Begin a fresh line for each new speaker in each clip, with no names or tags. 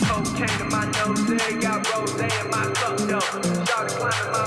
Cocaine in my nose, got rose in my cup, though. Started climbing my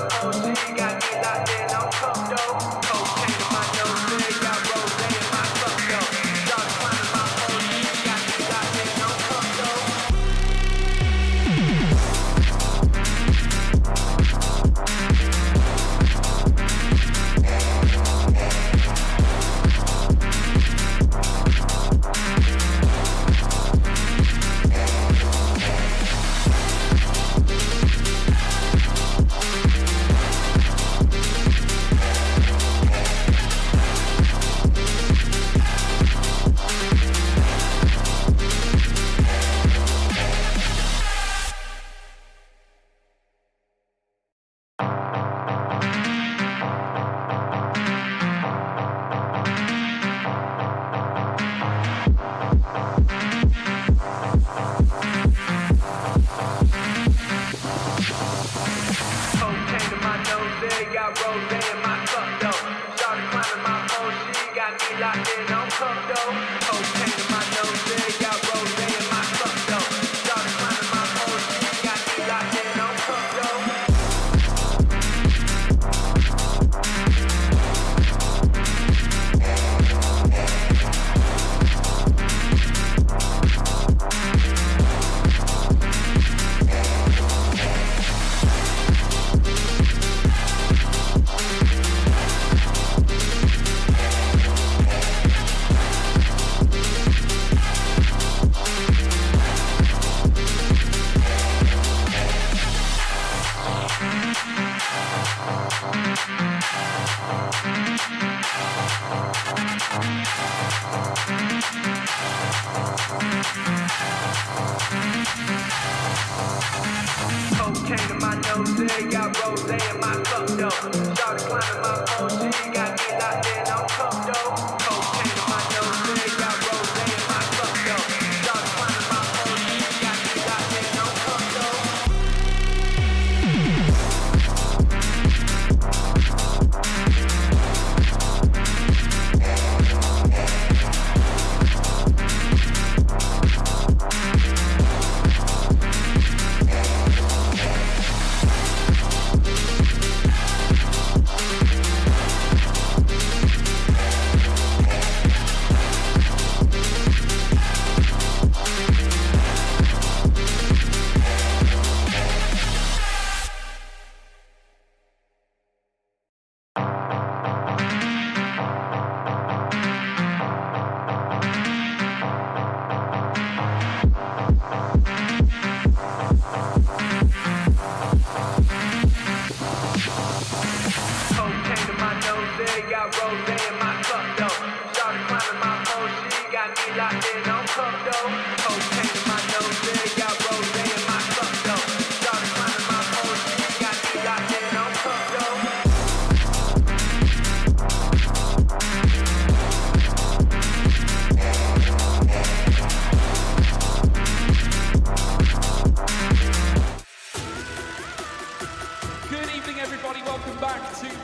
phone, she got me locked in on cup, though. Cocaine in my nose, got rose in my cup, though. Started climbing my phone, she got me locked in on cup, though.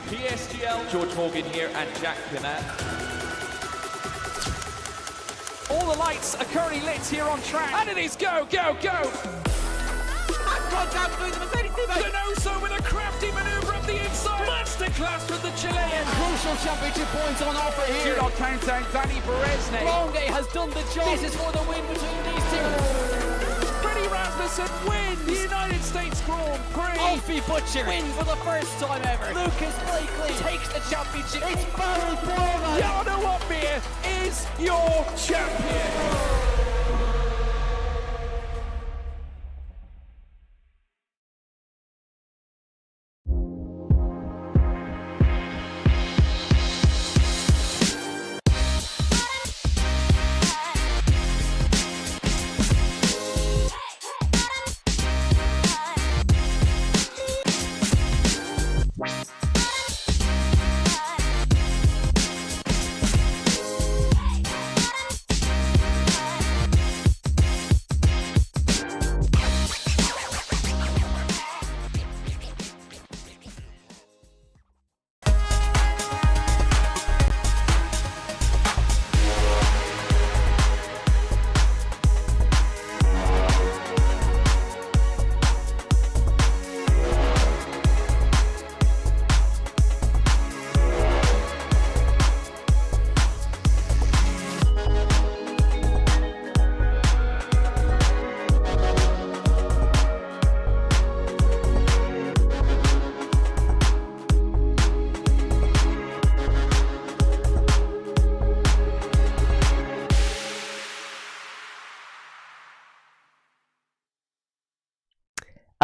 PSGL, George Morgan here and Jack Pinnett. All the lights are currently lit here on track, and it is go, go, go!
Contact through the Mercedes teammate!
Denoso with a crafty manoeuvre up the inside! Masterclass from the Chilean!
Crucial championship points on offer here!
Do not count out Danny Berezne.
Longe has done the job! This is for the win between these two!
Freddie Rasmussen wins the United States Grand Prix!
Alfie Butcher wins for the first time ever! Lucas Blakely takes the championship! It's Barry Borman!
Jarno Opmeer is your champion!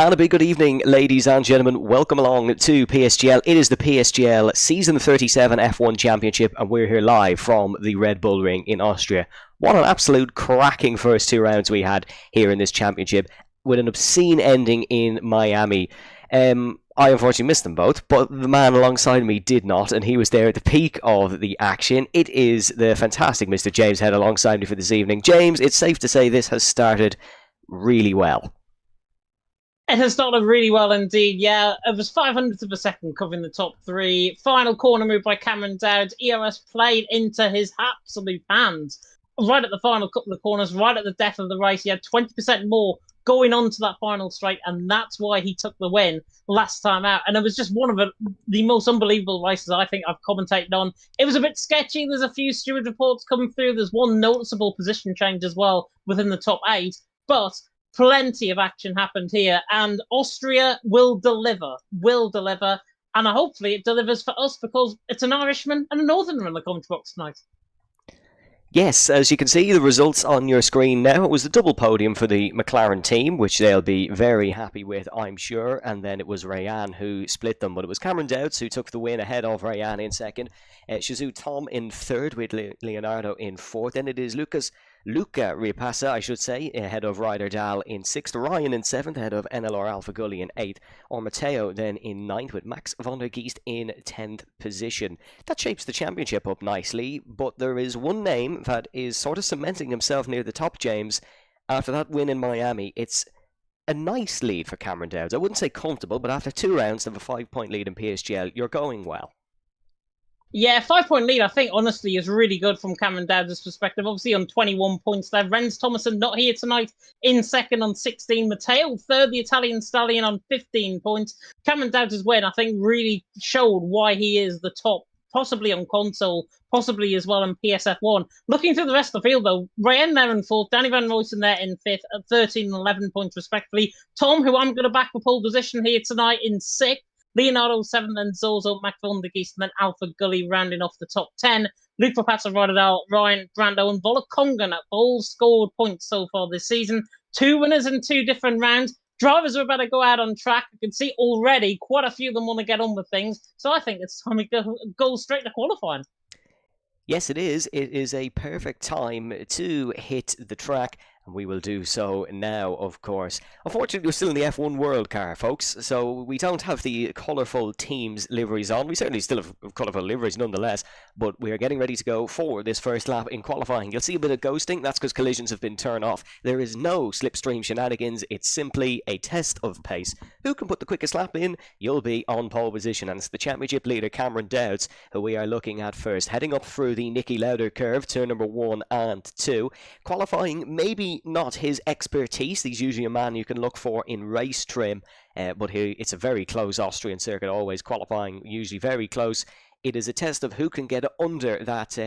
And a big good evening, ladies and gentlemen. Welcome along to PSGL. It is the PSGL Season 37 F1 Championship, and we're here live from the Red Bull Ring in Austria. What an absolute cracking first two rounds we had here in this championship, with an obscene ending in Miami. I unfortunately missed them both, but the man alongside me did not, and he was there at the peak of the action. It is the fantastic Mr. James Head alongside me for this evening. James, it's safe to say this has started really well.
It has started really well indeed, yeah. It was 500th of a second covering the top three. Final corner move by Cameron Dowd. ERS played into his absolute hands. Right at the final couple of corners, right at the death of the race, he had 20% more going on to that final straight, and that's why he took the win last time out. And it was just one of the most unbelievable races I think I've commentated on. It was a bit sketchy. There's a few steward reports coming through. There's one noticeable position change as well within the top eight, but plenty of action happened here, and Austria will deliver, and hopefully it delivers for us, because it's an Irishman and a Northerner in the commentary box tonight.
Yes, as you can see the results on your screen now, it was the double podium for the McLaren team, which they'll be very happy with, I'm sure, and then it was Rayan who split them, but it was Cameron Dowds who took the win ahead of Rayan in second, Shizou Tom in third with Leonardo in fourth, and it is Luca Riapasa, I should say, ahead of Ryder Dahl in 6th, Ryan in 7th, ahead of NLR Alpha Gully in 8th, or Matteo then in 9th, with Max van der Geest in 10th position. That shapes the championship up nicely, but there is one name that is sort of cementing himself near the top, James. After that win in Miami, it's a nice lead for Cameron Dowds. I wouldn't say comfortable, but after 2 rounds of a 5-point lead in PSGL, you're going well.
Yeah, 5-point lead, I think, honestly, is really good from Cameron Dowds' perspective. Obviously, on 21 points there. Renz Thomason not here tonight in second on 16. Matteo third, the Italian stallion, on 15 points. Cameron Dowds' win, I think, really showed why he is the top, possibly on console, possibly as well in PSF1. Looking through the rest of the field, though, Ryan there in 4th, Danny Van Roysen there in 5th, at 13 and 11 points respectively. Tom, who I'm going to back for pole position here tonight, in 6th. Leonardo 7th, then Zozo, Max van der Geest, and then Alpha Gully rounding off the top 10. Luke Papazza, Rodadal, Ryan, Brando, and Volakongan have all scored points so far this season. 2 winners in 2 different rounds. Drivers are about to go out on track. You can see already quite a few of them want to get on with things. So I think it's time to go straight to qualifying.
Yes, it is. It is a perfect time to hit the track, and we will do so now, of course. Unfortunately, we're still in the F1 World Car, folks, so we don't have the colourful teams' liveries on. We certainly still have colourful liveries nonetheless, but we are getting ready to go for this first lap in qualifying. You'll see a bit of ghosting. That's because collisions have been turned off. There is no slipstream shenanigans. It's simply a test of pace. Who can put the quickest lap in? You'll be on pole position, and it's the championship leader, Cameron Dowds, who we are looking at first. Heading up through the Nicky Lauder curve, turn number 1 and 2. Qualifying, maybe not his expertise. He's usually a man you can look for in race trim, but it's a very close Austrian circuit, always qualifying usually very close. It is a test of who can get under that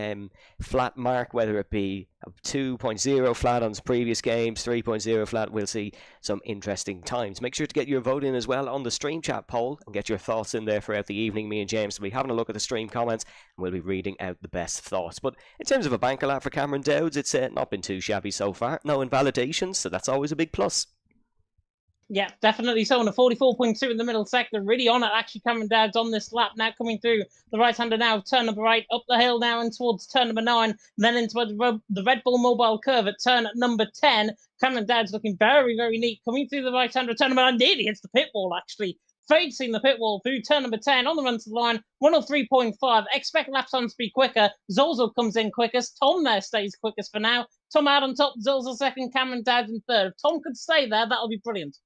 flat mark, whether it be a 2.0 flat on previous games, 3.0 flat. We'll see some interesting times. Make sure to get your vote in as well on the stream chat poll and get your thoughts in there throughout the evening. Me and James will be having a look at the stream comments, and we'll be reading out the best thoughts. But in terms of a banker lap for Cameron Dowds, it's not been too shabby so far. No invalidations, so that's always a big plus.
Yeah, definitely so. On a 44.2 in the middle sector, really on it. Actually, Cameron Dowds on this lap now, coming through the right-hander now, turn number 8, up the hill now and towards turn number 9, and then into the Red Bull Mobile curve at turn number 10. Cameron Dowds looking very, very neat, coming through the right-hander, turn number 9, nearly hits the pit wall, actually. Facing the pit wall through turn number 10 on the run to the line, 103.5. Expect lap times to be quicker. Zozo comes in quickest. Tom there stays quickest for now. Tom out on top, Zozo second, Cameron Dowds in third. If Tom could stay there, that'll be brilliant.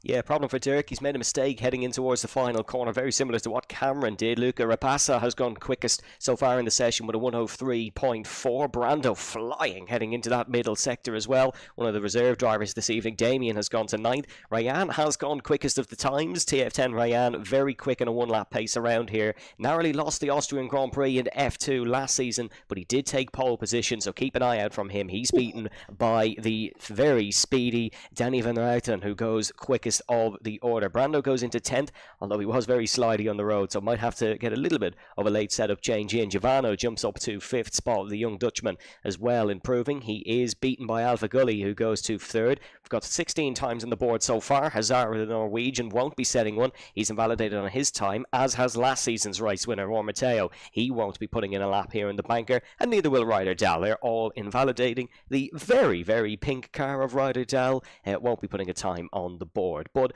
Yeah, problem for Dirk. He's made a mistake heading in towards the final corner, very similar to what Cameron did. Luca Riapasa has gone quickest so far in the session with a 103.4. Brando flying heading into that middle sector as well. One of the reserve drivers this evening, Damien, has gone to 9th. Ryan has gone quickest of the times. TF10 Ryan, very quick in a 1-lap pace around here. Narrowly lost the Austrian Grand Prix in F2 last season, but he did take pole position, so keep an eye out from him. He's beaten by the very speedy Danny Van Ruiten, who goes quickest of the order. Brando goes into 10th, although he was very slidey on the road, so might have to get a little bit of a late setup change in. Giovanni jumps up to 5th spot, the young Dutchman as well improving. He is beaten by Alpha Gully, who goes to 3rd. We've got 16 times on the board so far. Hazard, the Norwegian, won't be setting one. He's invalidated on his time, as has last season's race winner, Roy Matteo. He won't be putting in a lap here in the banker, and neither will Ryder Dahl. They're all invalidating. The very, very pink car of Ryder Dahl won't be putting a time on the board. But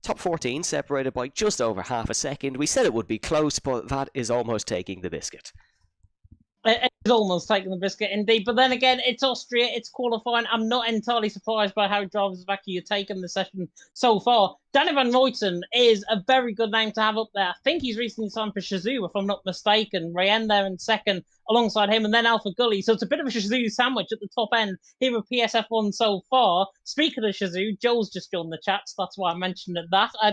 top 14 separated by just over half a second. We said it would be close, but that is almost taking the biscuit.
It's almost taking the biscuit indeed, but then again, it's Austria, it's qualifying. I'm not entirely surprised by how drivers have actually taken the session so far. Danny Van Ruyten is a very good name to have up there. I think he's recently signed for Shazoo, if I'm not mistaken. Rayen there in second alongside him, and then Alpha Gully. So it's a bit of a Shazoo sandwich at the top end here with PSF1 so far. Speaking of Shazoo, Joel's just joined the chat, so that's why I mentioned it.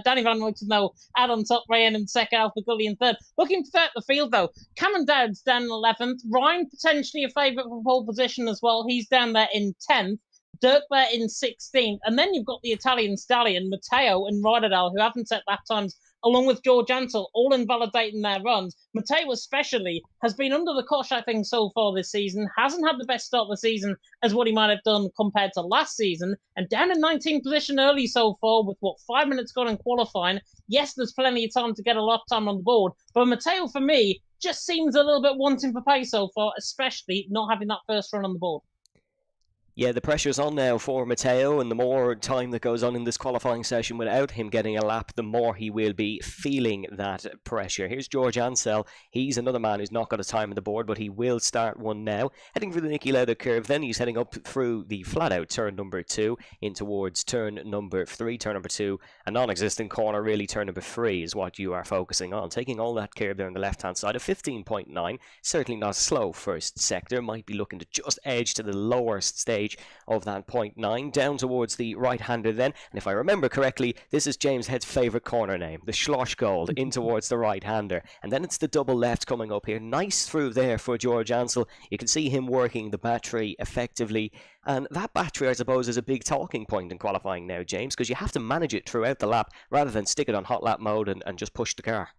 Danny Van Ruyten, though, out on top, Rayen in second, Alpha Gully in third. Looking throughout the field, though, Cameron Dowd's down in 11th. Ryan potentially a favourite for pole position as well. He's down there in 10th. Dirk there in 16th. And then you've got the Italian stallion, Matteo and Ryder Dahl, who haven't set lap times, along with George Ansell, all invalidating their runs. Matteo especially has been under the cosh, I think, so far this season. Hasn't had the best start of the season as what he might have done compared to last season. And down in 19th position early so far with, 5 minutes gone in qualifying. Yes, there's plenty of time to get a lap time on the board. But Matteo, for me, just seems a little bit wanting for pace so far, especially not having that first run on the board.
Yeah, the pressure's on now for Matteo, and the more time that goes on in this qualifying session without him getting a lap, the more he will be feeling that pressure. Here's George Ansell. He's another man who's not got a time on the board, but he will start one now. Heading for the Niki Lauda curve, then he's heading up through the flat-out turn number 2 in towards turn number 3. Turn number 2, a non-existent corner, really. Turn number 3 is what you are focusing on. Taking all that curve there on the left-hand side of 15.9. Certainly not a slow first sector. Might be looking to just edge to the lowest stage of that 0.9 down towards the right-hander then. And if I remember correctly, this is James Head's favourite corner name, the Schloss Gold, in towards the right-hander. And then it's the double left coming up here. Nice through there for George Ansell. You can see him working the battery effectively. And that battery, I suppose, is a big talking point in qualifying now, James, because you have to manage it throughout the lap rather than stick it on hot lap mode and just push the car.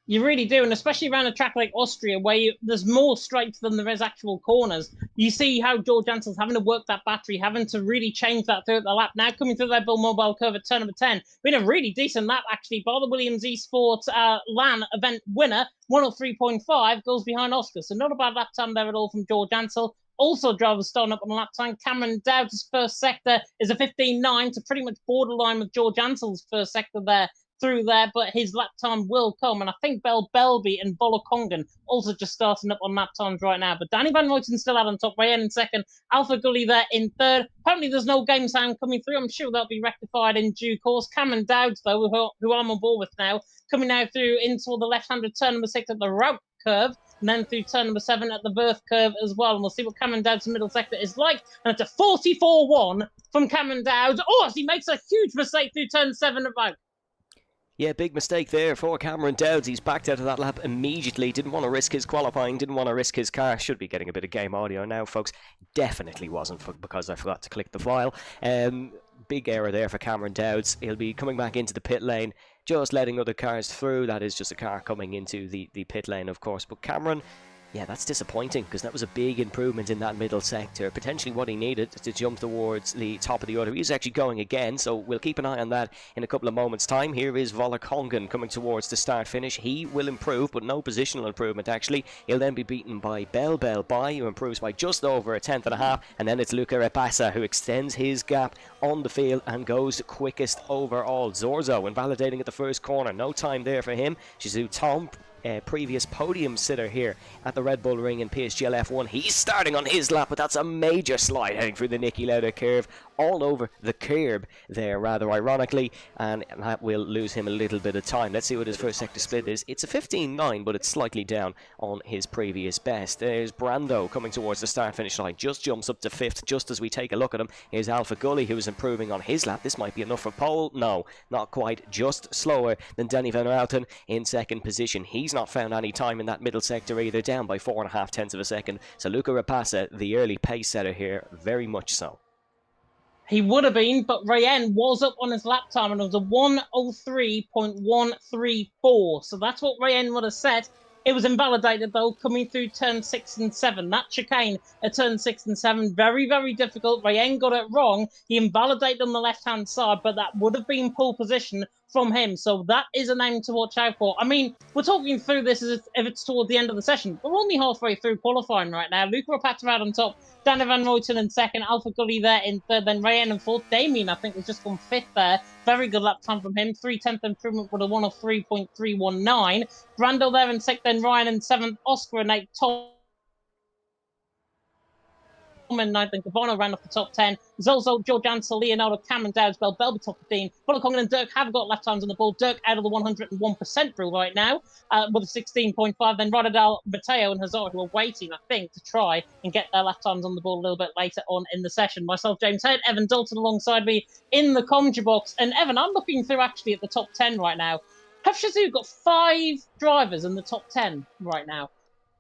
You really do, and especially around a track like Austria, where there's more straights than there is actual corners. You see how George Ansell's having to work that battery, having to really change that throughout the lap. Now coming through that Bill Mobile curve at turn number 10. Been a really decent lap, actually, by the Williams Esports LAN event winner. 103.5 goes behind Oscar. So not a bad lap time there at all from George Ansell. Also, drivers starting up on a lap time. Cameron Dowd's first sector is a 15.9, so pretty much borderline with George Ansell's first sector there. Through there, but his lap time will come, and I think Bell Belby and Bolokongan also just starting up on lap times right now. But Danny Van Ruyten still out on top, Rayen in second, Alpha Gully there in third. Apparently there's no game sound coming through. I'm sure that'll be rectified in due course. Cameron Dowd, though, who I'm on board with now, coming now through into the left-handed turn number 6 at the route curve, and then through turn number 7 at the berth curve as well. And we'll see what Cameron Dowd's middle sector is like. And it's a 44-1 from Cameron Dowd. Oh, as he makes a huge mistake through turn 7 at route.
Yeah, big mistake there for Cameron Dowds. He's backed out of that lap immediately. Didn't want to risk his qualifying, didn't want to risk his car. Should be getting a bit of game audio now, folks. Definitely wasn't because I forgot to click the file. Big error there for Cameron Dowds. He'll be coming back into the pit lane, just letting other cars through. That is just a car coming into the pit lane, of course. But Cameron, yeah, that's disappointing because that was a big improvement in that middle sector. Potentially what he needed to jump towards the top of the order. He's actually going again, so we'll keep an eye on that in a couple of moments' time. Here is Volokongan coming towards the start-finish. He will improve, but no positional improvement, actually. He'll then be beaten by Bell Bai, who improves by just over a tenth and a half. And then it's Luca Repassa, who extends his gap on the field and goes quickest overall. Zorzo invalidating at the first corner. No time there for him. Shizu Tom, previous podium sitter here at the Red Bull Ring in PSGL F1. He's starting on his lap, but that's a major slide heading through the Niki Lauda curve, all over the curb there, rather ironically, and that will lose him a little bit of time. Let's see what his first sector split is. It's a 15.9, but it's slightly down on his previous best. There's Brando coming towards the start-finish line, just jumps up to 5th just as we take a look at him. Here's Alpha Gully, who is improving on his lap. This might be enough for pole. No, not quite, just slower than Danny Van Ruyten in second position. He's not found any time in that middle sector either, down by 4.5 tenths of a second. So Luca Repassa, the early pace setter here, very much so.
He would have been, but Rayen was up on his lap time, and it was a 1:03.134. So that's what Rayen would have set. It was invalidated, though, coming through turn 6 and 7. That chicane at turn 6 and 7, very, very difficult. Rayen got it wrong. He invalidated on the left-hand side, but that would have been pole position from him. So that is a name to watch out for. I mean, we're talking through this as if it's toward the end of the session. We're only halfway through qualifying right now. Luca Rapata out on top, Danny Van Ruyten in second, Alpha Gully there in third, then Rayen in fourth. Damien, I think, was just on fifth there. Very good lap time from him. 3/10 improvement with a 1:03.319. Brando there in sixth, then Ryan in seventh, Oscar in eighth, Tom in ninth, and Cavano ran off the top 10. Zozo, Joe Jansen, Leonardo, Cameron Dowds, Belby top 15. Bullock and Dirk have got lap times on the board. Dirk out of the 101% rule right now with a 16.5. Then Rodadal, Matteo, and Hazard, who are waiting, I think, to try and get their lap times on the board a little bit later on in the session. Myself, James Head, Evan Dalton alongside me in the commentary box. And Evan, I'm looking through actually at the top 10 right now. Have Shazoo got 5 drivers in the top 10 right now?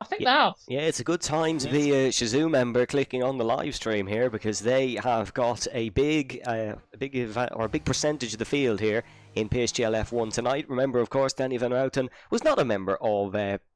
I think they have.
Yeah, it's a good time to be a Shazoo member clicking on the live stream here, because they have got a big percentage of the field here in PSGL F1 tonight. Remember, of course, Danny Van Ruyten was not a member of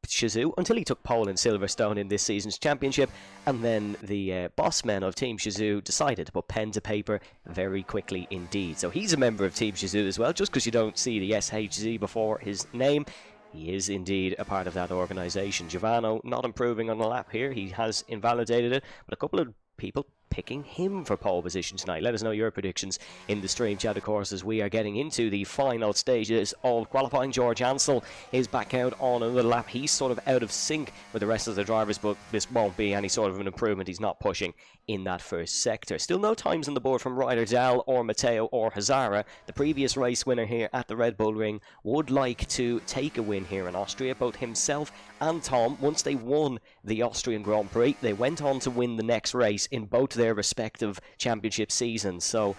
Shazoo until he took pole in Silverstone in this season's championship, and then the boss men of Team Shazoo decided to put pen to paper very quickly indeed. So he's a member of Team Shazoo as well, just because you don't see the SHZ before his name. He is indeed a part of that organisation. Giovanni not improving on the lap here. He has invalidated it, but a couple of people picking him for pole position tonight. Let us know your predictions in the stream chat, of course, as we are getting into the final stages of qualifying. George Ansel is back out on another lap. He's sort of out of sync with the rest of the drivers, but this won't be any sort of an improvement. He's not pushing in that first sector. Still no times on the board from Ryder Dal or Matteo or Hazara. The previous race winner here at the Red Bull Ring would like to take a win here in Austria. Both himself and Tom, once they won the Austrian Grand Prix, they went on to win the next race in both their respective championship seasons. So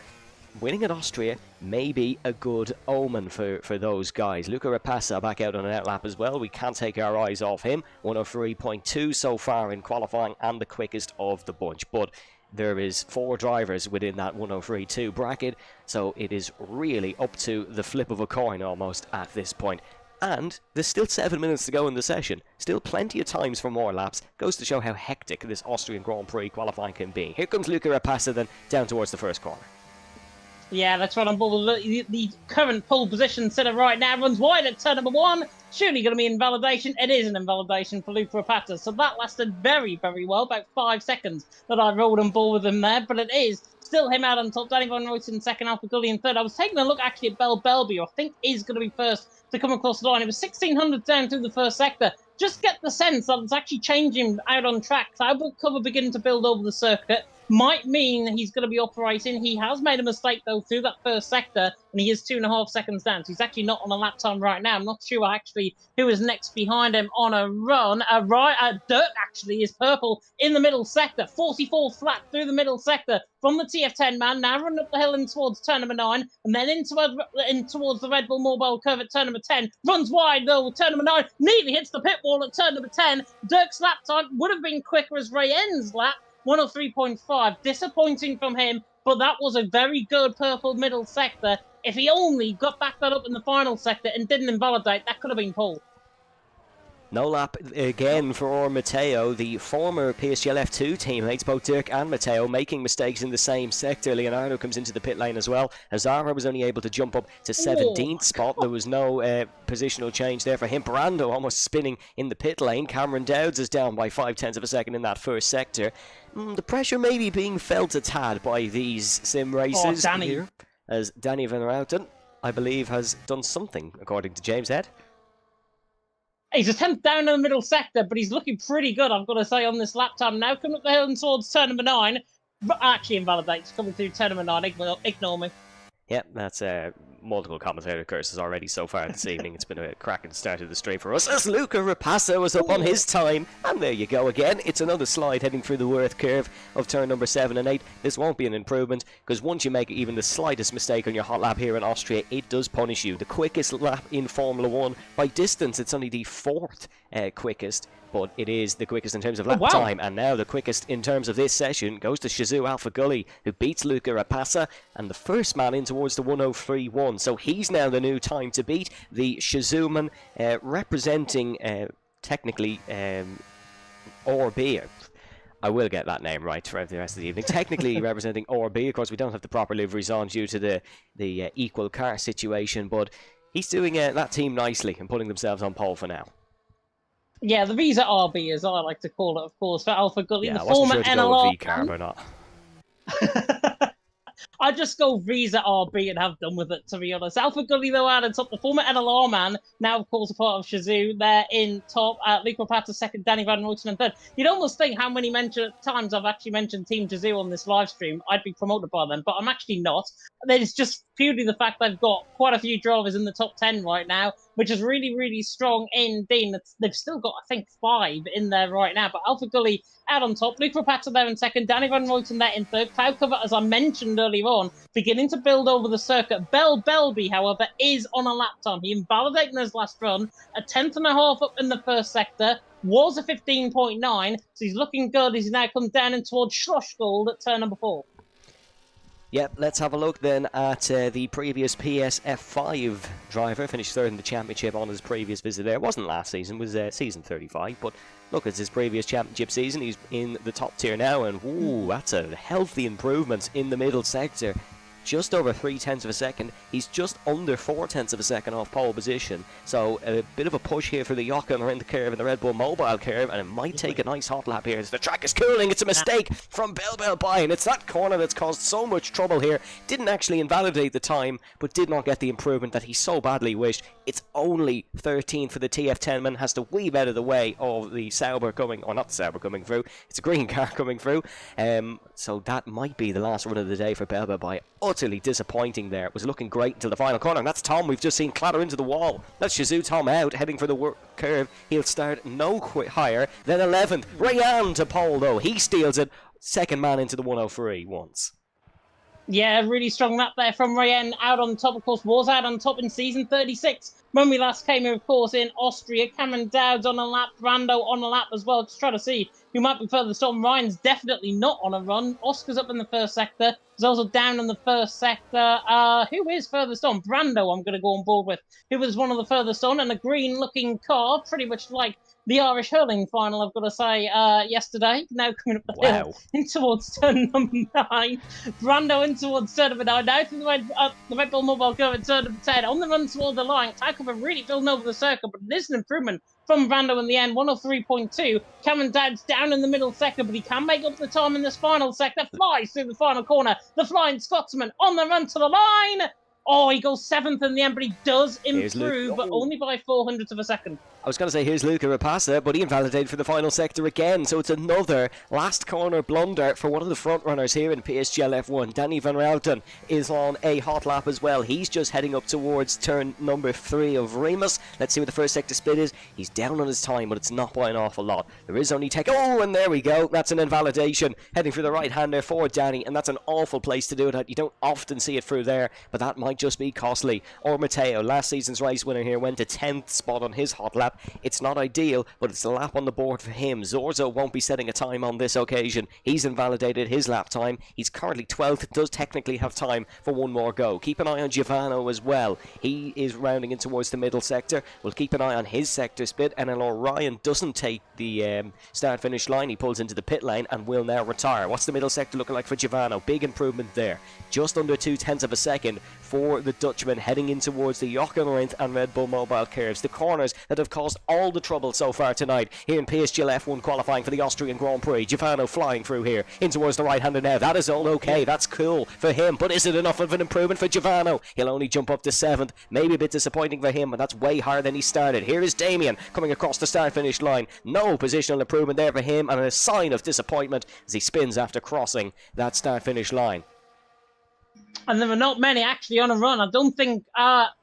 winning at Austria may be a good omen for those guys. Luca Rapassa back out on an outlap as well. We can't take our eyes off him. 1:03.2 so far in qualifying, and the quickest of the bunch. But there is 4 drivers within that 1:03.2 bracket, so it is really up to the flip of a coin almost at this point. And there's still 7 minutes to go in the session. Still plenty of times for more laps. Goes to show how hectic this Austrian Grand Prix qualifying can be. Here comes Luca Rapassa then down towards the first corner.
Yeah, that's right on board. The current pole position sitter right now runs wide at turn number 1. Surely going to be invalidation. It is an invalidation for Luca Rapata. So that lasted very, very well. About 5 seconds that I rolled on board with him there. But it is still him out on top. Danny Van Ruyten in second, Alpha Gully in third. I was taking a look actually at Belby, who I think is going to be first to come across the line. It was 1600 down through the first sector. Just get the sense that it's actually changing out on track. Cloud cover beginning to build over the circuit might mean he's going to be operating. He has made a mistake, though, through that first sector, and he is 2.5 seconds down. So he's actually not on a lap time right now. I'm not sure actually who is next behind him on a run. Dirk actually is purple in the middle sector. 44 flat through the middle sector from the TF10 man. Now running up the hill in towards turn number 9, and then in towards the Red Bull Mobile curve at turn number 10. Runs wide, though, with turn number 9. Nearly hits the pit wall at turn number 10. Dirk's lap time would have been quicker as Rayen's lap. 1:03.5. Disappointing from him, but that was a very good purple middle sector. If he only got back that up in the final sector and didn't invalidate, that could have been pole.
No lap again for Matteo. The former PSGL F2 teammates, both Dirk and Matteo, making mistakes in the same sector. Leonardo comes into the pit lane as well. Hazara was only able to jump up to 17th spot. There was no positional change there for him. Brando almost spinning in the pit lane. Cameron Dowds is down by 0.5 of a second in that first sector. The pressure may be being felt a tad by these sim races here, as Danny Van Ruyten, I believe, has done something, according to James Head.
He's a 10th down in the middle sector, but he's looking pretty good, I've got to say, on this lap time. Now coming up the hill and towards turn number 9. Actually invalidates, coming through turn number 9. Ignore me.
Yep, that's multiple commentator curses already so far this evening. It's been a cracking start of the stream for us, as Luca Rapassa was up on his time. And there you go again. It's another slide heading through the Worth curve of turn number 7 and 8. This won't be an improvement, because once you make even the slightest mistake on your hot lap here in Austria, it does punish you. The quickest lap in Formula 1 by distance. It's only the 4th quickest, but it is the quickest in terms of lap time. And now the quickest in terms of this session goes to Shazoo Alpha Gully, who beats Luca Rapassa, and the first man in towards the 1:03.1. So he's now the new time to beat. The Shazooman representing technically Orbea. I will get that name right throughout the rest of the evening. Technically representing Orbea. Of course, we don't have the proper liveries on due to the equal car situation, but he's doing that team nicely and putting themselves on pole for now.
Yeah, the Visa RB, as I like to call it, of course, for Alpha Gully,
Yeah,
the
I wasn't
former
sure to go with
NLR.
V-Carb or not.
I just go Visa RB and have done with it, to be honest. Alpha Gully, though, out on top. The former NLR man, now, of course, a part of Shazoo. They're in top. Luke Rapata second, Danny Van Ruyten in third. You'd almost think how many times I've actually mentioned Team Shazoo on this live stream, I'd be promoted by them, but I'm actually not. It's just purely the fact they've got quite a few drivers in the top 10 right now, which is really, really strong indeed. They've still got, I think, 5 in there right now, but Alpha Gully out on top. Luke Rapata there in second, Danny Van Ruyten there in third. Cloud Cover, as I mentioned earlier on, beginning to build over the circuit. Belby, however, is on a lap time. He invalidated in his last run, a 10th and a half up in the first sector, was a 15.9, so he's looking good as he now comes down in towards Schlossgold at turn number 4.
Yep, let's have a look then at the previous PSF5 driver. Finished third in the championship on his previous visit there. It wasn't last season, it was season 35, but look, it's his previous championship season. He's in the top tier now, and ooh, that's a healthy improvement in the middle sector. Just over 0.3 of a second. He's just under 0.4 of a second off pole position. So a bit of a push here for the Jochen around the curve and the Red Bull Mobile curve, and it might take a nice hot lap here as the track is cooling. It's a mistake from Belby, and it's that corner that's caused so much trouble here. Didn't actually invalidate the time, but did not get the improvement that he so badly wished. It's only 13 for the TF10 man. Has to weave out of the way of the Sauber coming, or not the Sauber coming through. It's a green car coming through. So that might be the last run of the day for Belby. Utterly disappointing there. It was looking great until the final corner, and that's Tom we've just seen clatter into the wall. That's Shazoo Tom out, heading for the curve. He'll start no higher than 11th. Rayan to pole though. He steals it. Second man into the 103 once.
Yeah, really strong lap there from Rayen. Out on top, of course, was out on top in season 36. When we last came here, of course, in Austria. Cameron Dowd's on a lap, Brando on a lap as well. Just try to see who might be furthest on. Ryan's definitely not on a run. Oscar's up in the first sector. He's also down in the first sector. Who is furthest on? Brando, I'm going to go on board with. Who was one of the furthest on, and a green-looking car, pretty much like the Irish hurling final, I've got to say, yesterday. Now coming up the hill in towards turn number 9. Brando in towards turn number 9. Now through the Red Bull Mobile curve at turn number 10. On the run toward the line. Takeover really filling over the circle, but it is an improvement from Brando in the end. 103.2. Cameron Dowd's down in the middle sector, but he can make up the time in this final sector. Flies through the final corner. The Flying Scotsman on the run to the line. Oh, he goes 7th in the end, but he does improve, but only by 0.04 of a second.
I was going to say, here's Luca Rapasa, but he invalidated for the final sector again, so it's another last corner blunder for one of the front runners here in PSGL F1. Danny Van Ruyten is on a hot lap as well. He's just heading up towards turn number 3 of Remus. Let's see what the first sector split is. He's down on his time, but it's not by an awful lot. There is only oh, and there we go. That's an invalidation. Heading for the right-hander for Danny, and that's an awful place to do it. You don't often see it through there, but that might just be costly. Or Matteo, last season's race winner here, went to 10th spot on his hot lap. It's not ideal, but it's a lap on the board for him. Zorzo won't be setting a time on this occasion. He's invalidated his lap time. He's currently 12th, does technically have time for one more go. Keep an eye on Giovanni as well. He is rounding in towards the middle sector. We'll keep an eye on his sector split, and Ryan doesn't take the start-finish line. He pulls into the pit lane and will now retire. What's the middle sector looking like for Giovanni? Big improvement there. Just under 0.2 of a second for the Dutchman heading in towards the Jochen Rindt and Red Bull Mobile curves. The corners that have caused all the trouble so far tonight here in PSGL F1 qualifying for the Austrian Grand Prix. Giovanni flying through here in towards the right-hander now. That is all okay. That's cool for him. But is it enough of an improvement for Giovanni? He'll only jump up to 7th. Maybe a bit disappointing for him, but that's way higher than he started. Here is Damien coming across the start-finish line. No positional improvement there for him, and a sign of disappointment as he spins after crossing that start-finish line.
And there are not many actually on a run. I don't think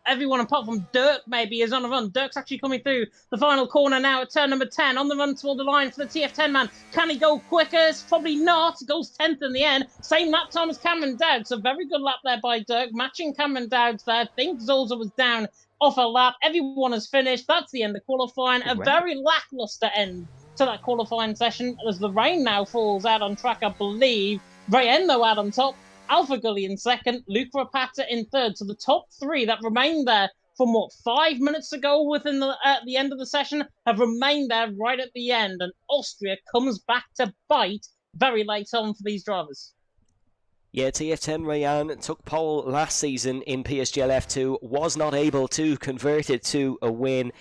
everyone apart from Dirk maybe is on a run. Dirk's actually coming through the final corner now at turn number 10. On the run toward the line for the TF10 man. Can he go quicker? Probably not. He goes 10th in the end. Same lap time as Cameron Dowd. So very good lap there by Dirk. Matching Cameron Dowd's there. I think Zolza was down off a lap. Everyone has finished. That's the end of qualifying. A very lackluster end to that qualifying session as the rain now falls out on track, I believe. Rayendo out on top. Alpha Gully in second, Luke Rapata in third. So the top 3 that remain there from 5 minutes ago within at the end of the session have remained there right at the end, and Austria comes back to bite very late on for these drivers.
Yeah, TF10 Rayan took pole last season in PSGL F2, was not able to convert it to a win,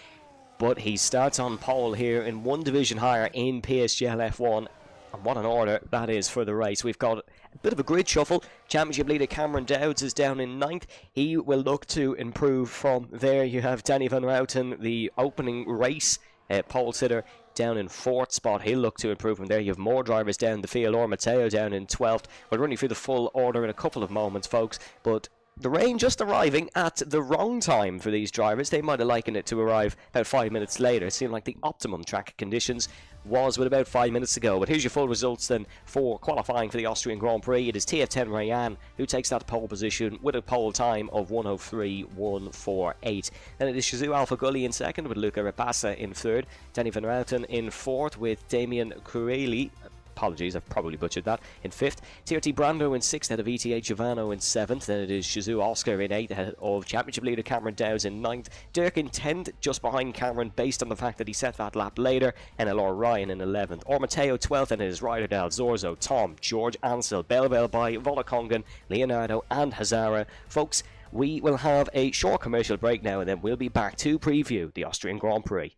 but he starts on pole here in one division higher in PSGL F1. And what an order that is for the race. We've got a bit of a grid shuffle. Championship leader Cameron Dowds is down in 9th. He will look to improve from there. You have Danny Van Routen, the opening race pole sitter, down in 4th spot. He'll look to improve from there. You have more drivers down the field. Or Matteo down in 12th. We're running through the full order in a couple of moments, folks. But the rain just arriving at the wrong time for these drivers. They might have likened it to arrive about 5 minutes later. It seemed like the optimum track conditions was with about 5 minutes to go. But here's your full results then for qualifying for the Austrian Grand Prix. It is TF10 Rayan who takes that pole position with a pole time of 1:03.148. Then it is Shizu Alpha Gully in 2nd with Luca Rapassa in 3rd. Danny Van Routen in 4th with Damien Curelli. Apologies, I've probably butchered that. In 5th, TRT Brando in 6th, ahead of ETA Giovanno in 7th. Then it is Shizu Oscar in 8th, ahead of Championship leader Cameron Dowds in 9th. Dirk in 10th, just behind Cameron, based on the fact that he set that lap later. And Elor Ryan in 11th. Or Matteo 12th, and it is Ryder Dal, Zorzo, Tom, George Ansel, Belbel by Volakongan, Leonardo, and Hazara. Folks, we will have a short commercial break now, and then we'll be back to preview the Austrian Grand Prix.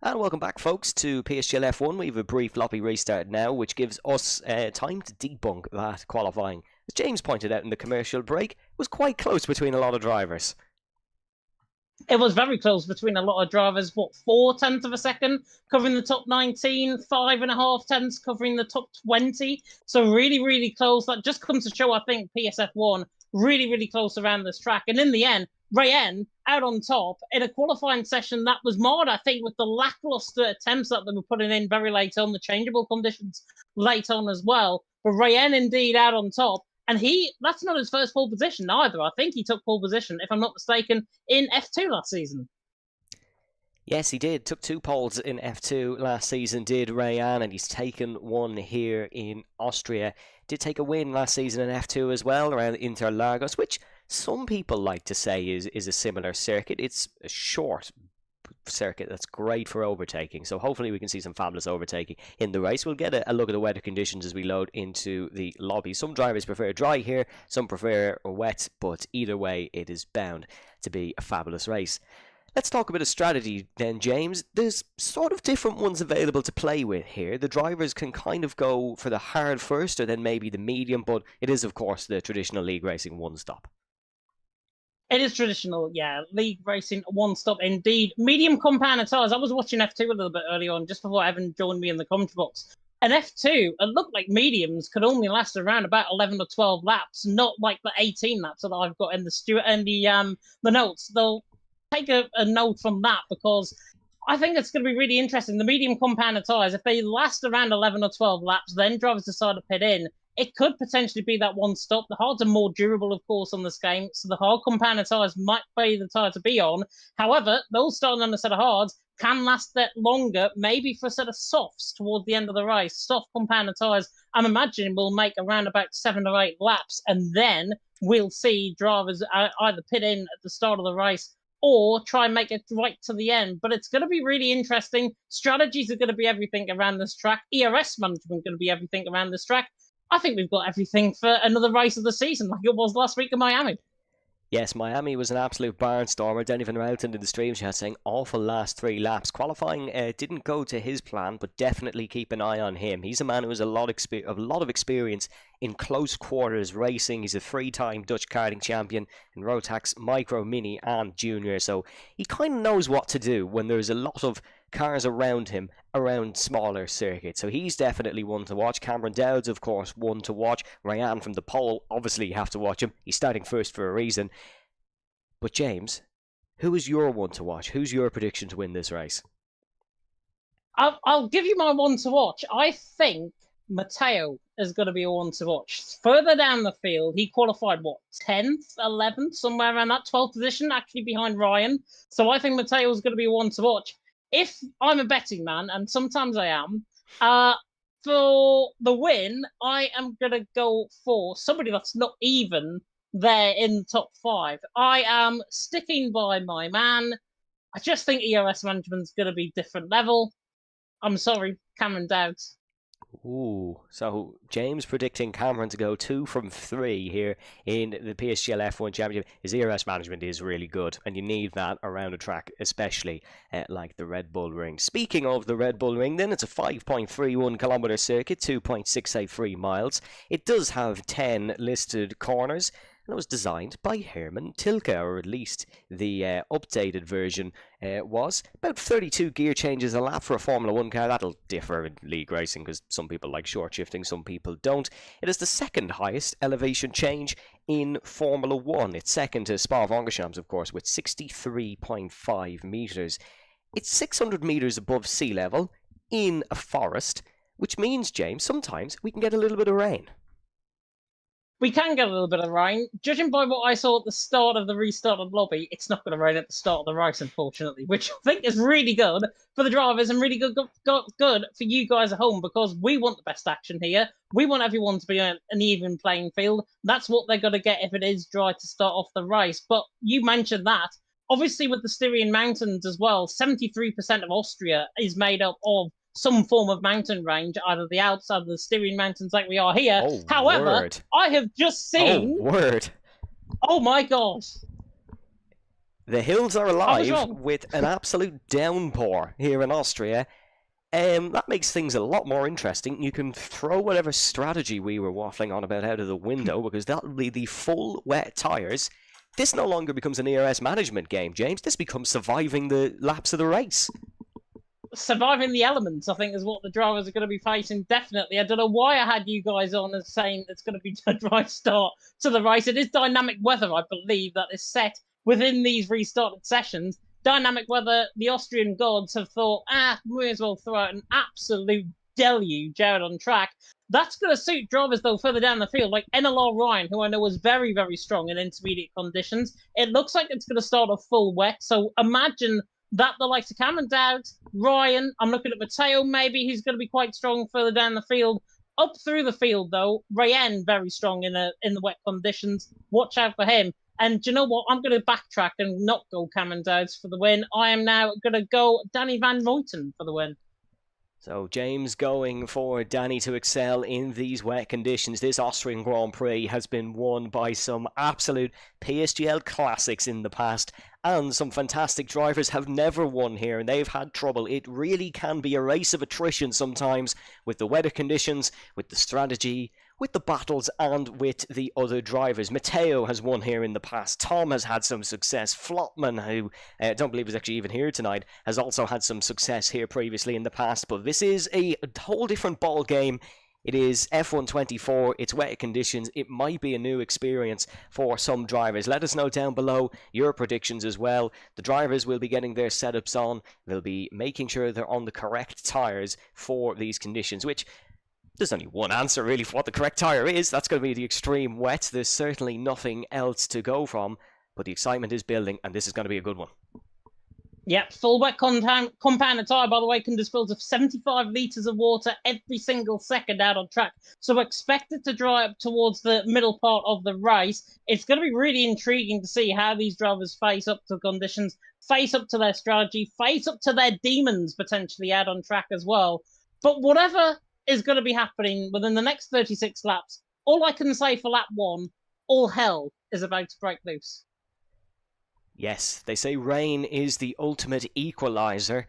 And welcome back, folks, to PSGL F1. We have a brief floppy restart now, which gives us time to debunk that qualifying. As James pointed out in the commercial break, it was quite close between a lot of drivers.
It was very close between a lot of drivers. 4/10 of a second covering the top 19, 5.5 tenths covering the top 20. So really, really close. That just comes to show, I think, PSF1 really, really close around this track. And in the end, Rayen out on top in a qualifying session that was marred, I think, with the lackluster attempts that they were putting in very late on, the changeable conditions late on as well. But Rayen indeed out on top. And that's not his first pole position either. I think he took pole position, if I'm not mistaken, in F2 last season.
Yes, he did. Took 2 poles in F2 last season, did Rayan, and he's taken one here in Austria. Did take a win last season in F2 as well, around Interlagos, which some people like to say is a similar circuit. It's a short circuit that's great for overtaking, so hopefully we can see some fabulous overtaking in the race. We'll get a look at the weather conditions as we load into the lobby. Some drivers prefer dry here, some prefer wet, but either way it is bound to be a fabulous race. Let's talk a bit of strategy then, James. There's sort of different ones available to play with here. The drivers can kind of go for the hard first or then maybe the medium, but it is of course the traditional league racing one stop.
It is traditional, yeah. League racing, one stop indeed. Medium compound tyres. I was watching F2 a little bit early on, just before Evan joined me in the commentary box. And F2, it looked like mediums could only last around about 11 or 12 laps, not like the 18 laps that I've got in the notes. They'll take a note from that, because I think it's going to be really interesting. The medium compound tyres, if they last around 11 or 12 laps, then drivers decide to pit in, it could potentially be that one stop. The hards are more durable, of course, on this game, so the hard compound tyres might be the tyre to be on. However, those starting on a set of hards can last that longer, maybe for a set of softs towards the end of the race. Soft compound tyres, I'm imagining, will make around about 7 or 8 laps, and then we'll see drivers either pit in at the start of the race or try and make it right to the end. But it's going to be really interesting. Strategies are going to be everything around this track. ERS management going to be everything around this track. I think we've got everything for another race of the season, like it was last week in Miami.
Yes, Miami was an absolute barnstormer. Denny Melton in the stream chat saying awful last 3 laps. Qualifying didn't go to his plan, but definitely keep an eye on him. He's a man who has a lot of experience in close quarters racing. He's a 3-time Dutch karting champion in Rotax, Micro, Mini and Junior. So he kind of knows what to do when there's a lot of cars around him around smaller circuits. So he's definitely one to watch. Cameron Dowds, of course, one to watch. Ryan from the pole, obviously you have to watch him. He's starting first for a reason. But James, who is your one to watch? Who's your prediction to win this race?
I'll give you my one to watch. I think Matteo is going to be a one to watch. Further down the field, he qualified, 10th, 11th, somewhere around that 12th position, actually behind Ryan. So I think Matteo is going to be one to watch. If I'm a betting man, and sometimes I am, for the win, I am going to go for somebody that's not even there in the top 5. I am sticking by my man. I just think ERS management's going to be different level. I'm sorry, Cameron Dowds.
Ooh, so James predicting Cameron to go 2 from 3 here in the PSGL F1 Championship. His ERS management is really good, and you need that around a track, especially like the Red Bull Ring. Speaking of the Red Bull Ring, then, it's a 5.31 kilometre circuit, 2.683 miles. It does have 10 listed corners. And it was designed by Herman Tilke, or at least the updated version was. About 32 gear changes a lap for a Formula 1 car. That'll differ in league racing because some people like short shifting, some people don't. It is the second highest elevation change in Formula 1. It's second to Spa-Francorchamps, of course, with 63.5 metres. It's 600 metres above sea level in a forest, which means, James, sometimes we can get a little bit of rain.
We can get a little bit of rain. Judging by what I saw at the start of the restarted lobby, it's not going to rain at the start of the race, unfortunately, which I think is really good for the drivers and really good for you guys at home, because we want the best action here. We want everyone to be on an even playing field. That's what they're going to get if it is dry to start off the race. But you mentioned that. Obviously, with the Styrian Mountains as well, 73% of Austria is made up of some form of mountain range, either the Alps or the Styrian Mountains like we are here.
Oh,
however,
word.
I have just seen...
Oh, word.
Oh my god.
The hills are alive with an absolute downpour here in Austria. That makes things a lot more interesting. You can throw whatever strategy we were waffling on about out of the window, because that'll be the full wet tyres. This no longer becomes an ERS management game, James. This becomes surviving the laps of the race.
Surviving the elements, I think, is what the drivers are going to be facing, definitely. I don't know why I had you guys on as saying it's going to be a dry start to the race. It is dynamic weather, I believe, that is set within these restarted sessions. Dynamic weather, the Austrian gods have thought, we may as well throw out an absolute deluge out on track. That's going to suit drivers, though, further down the field, like NLR Ryan, who I know was very, very strong in intermediate conditions. It looks like it's going to start off full wet, so imagine that the likes of Cameron Dowds, Ryan, I'm looking at Matteo maybe, he's going to be quite strong further down the field. Up through the field, though, Rayen very strong in the wet conditions. Watch out for him. And do you know what? I'm going to backtrack and not go Cameron Dowds for the win. I am now going to go Danny Van Ruyten for the win.
So James going for Danny to excel in these wet conditions. This Austrian Grand Prix has been won by some absolute PSGL classics in the past, and some fantastic drivers have never won here, and they've had trouble. It really can be a race of attrition sometimes, with the weather conditions, with the strategy, with the battles, and with the other drivers. Matteo has won here in the past. Tom has had some success. Flotman, who I don't believe is actually even here tonight, has also had some success here previously in the past. But this is a whole different ball game. It is F1 24, it's wet conditions, it might be a new experience for some drivers. Let us know down below your predictions as well. The drivers will be getting their setups on, they'll be making sure they're on the correct tyres for these conditions, which there's only one answer really for what the correct tyre is. That's going to be the extreme wet. There's certainly nothing else to go from, but the excitement is building, and this is going to be a good one.
Yep, full wet compound tyre, by the way, can dispose of 75 litres of water every single second out on track. So expect it to dry up towards the middle part of the race. It's going to be really intriguing to see how these drivers face up to conditions, face up to their strategy, face up to their demons potentially out on track as well. But whatever is going to be happening within the next 36 laps, all I can say for lap 1, all hell is about to break loose.
Yes, they say rain is the ultimate equaliser.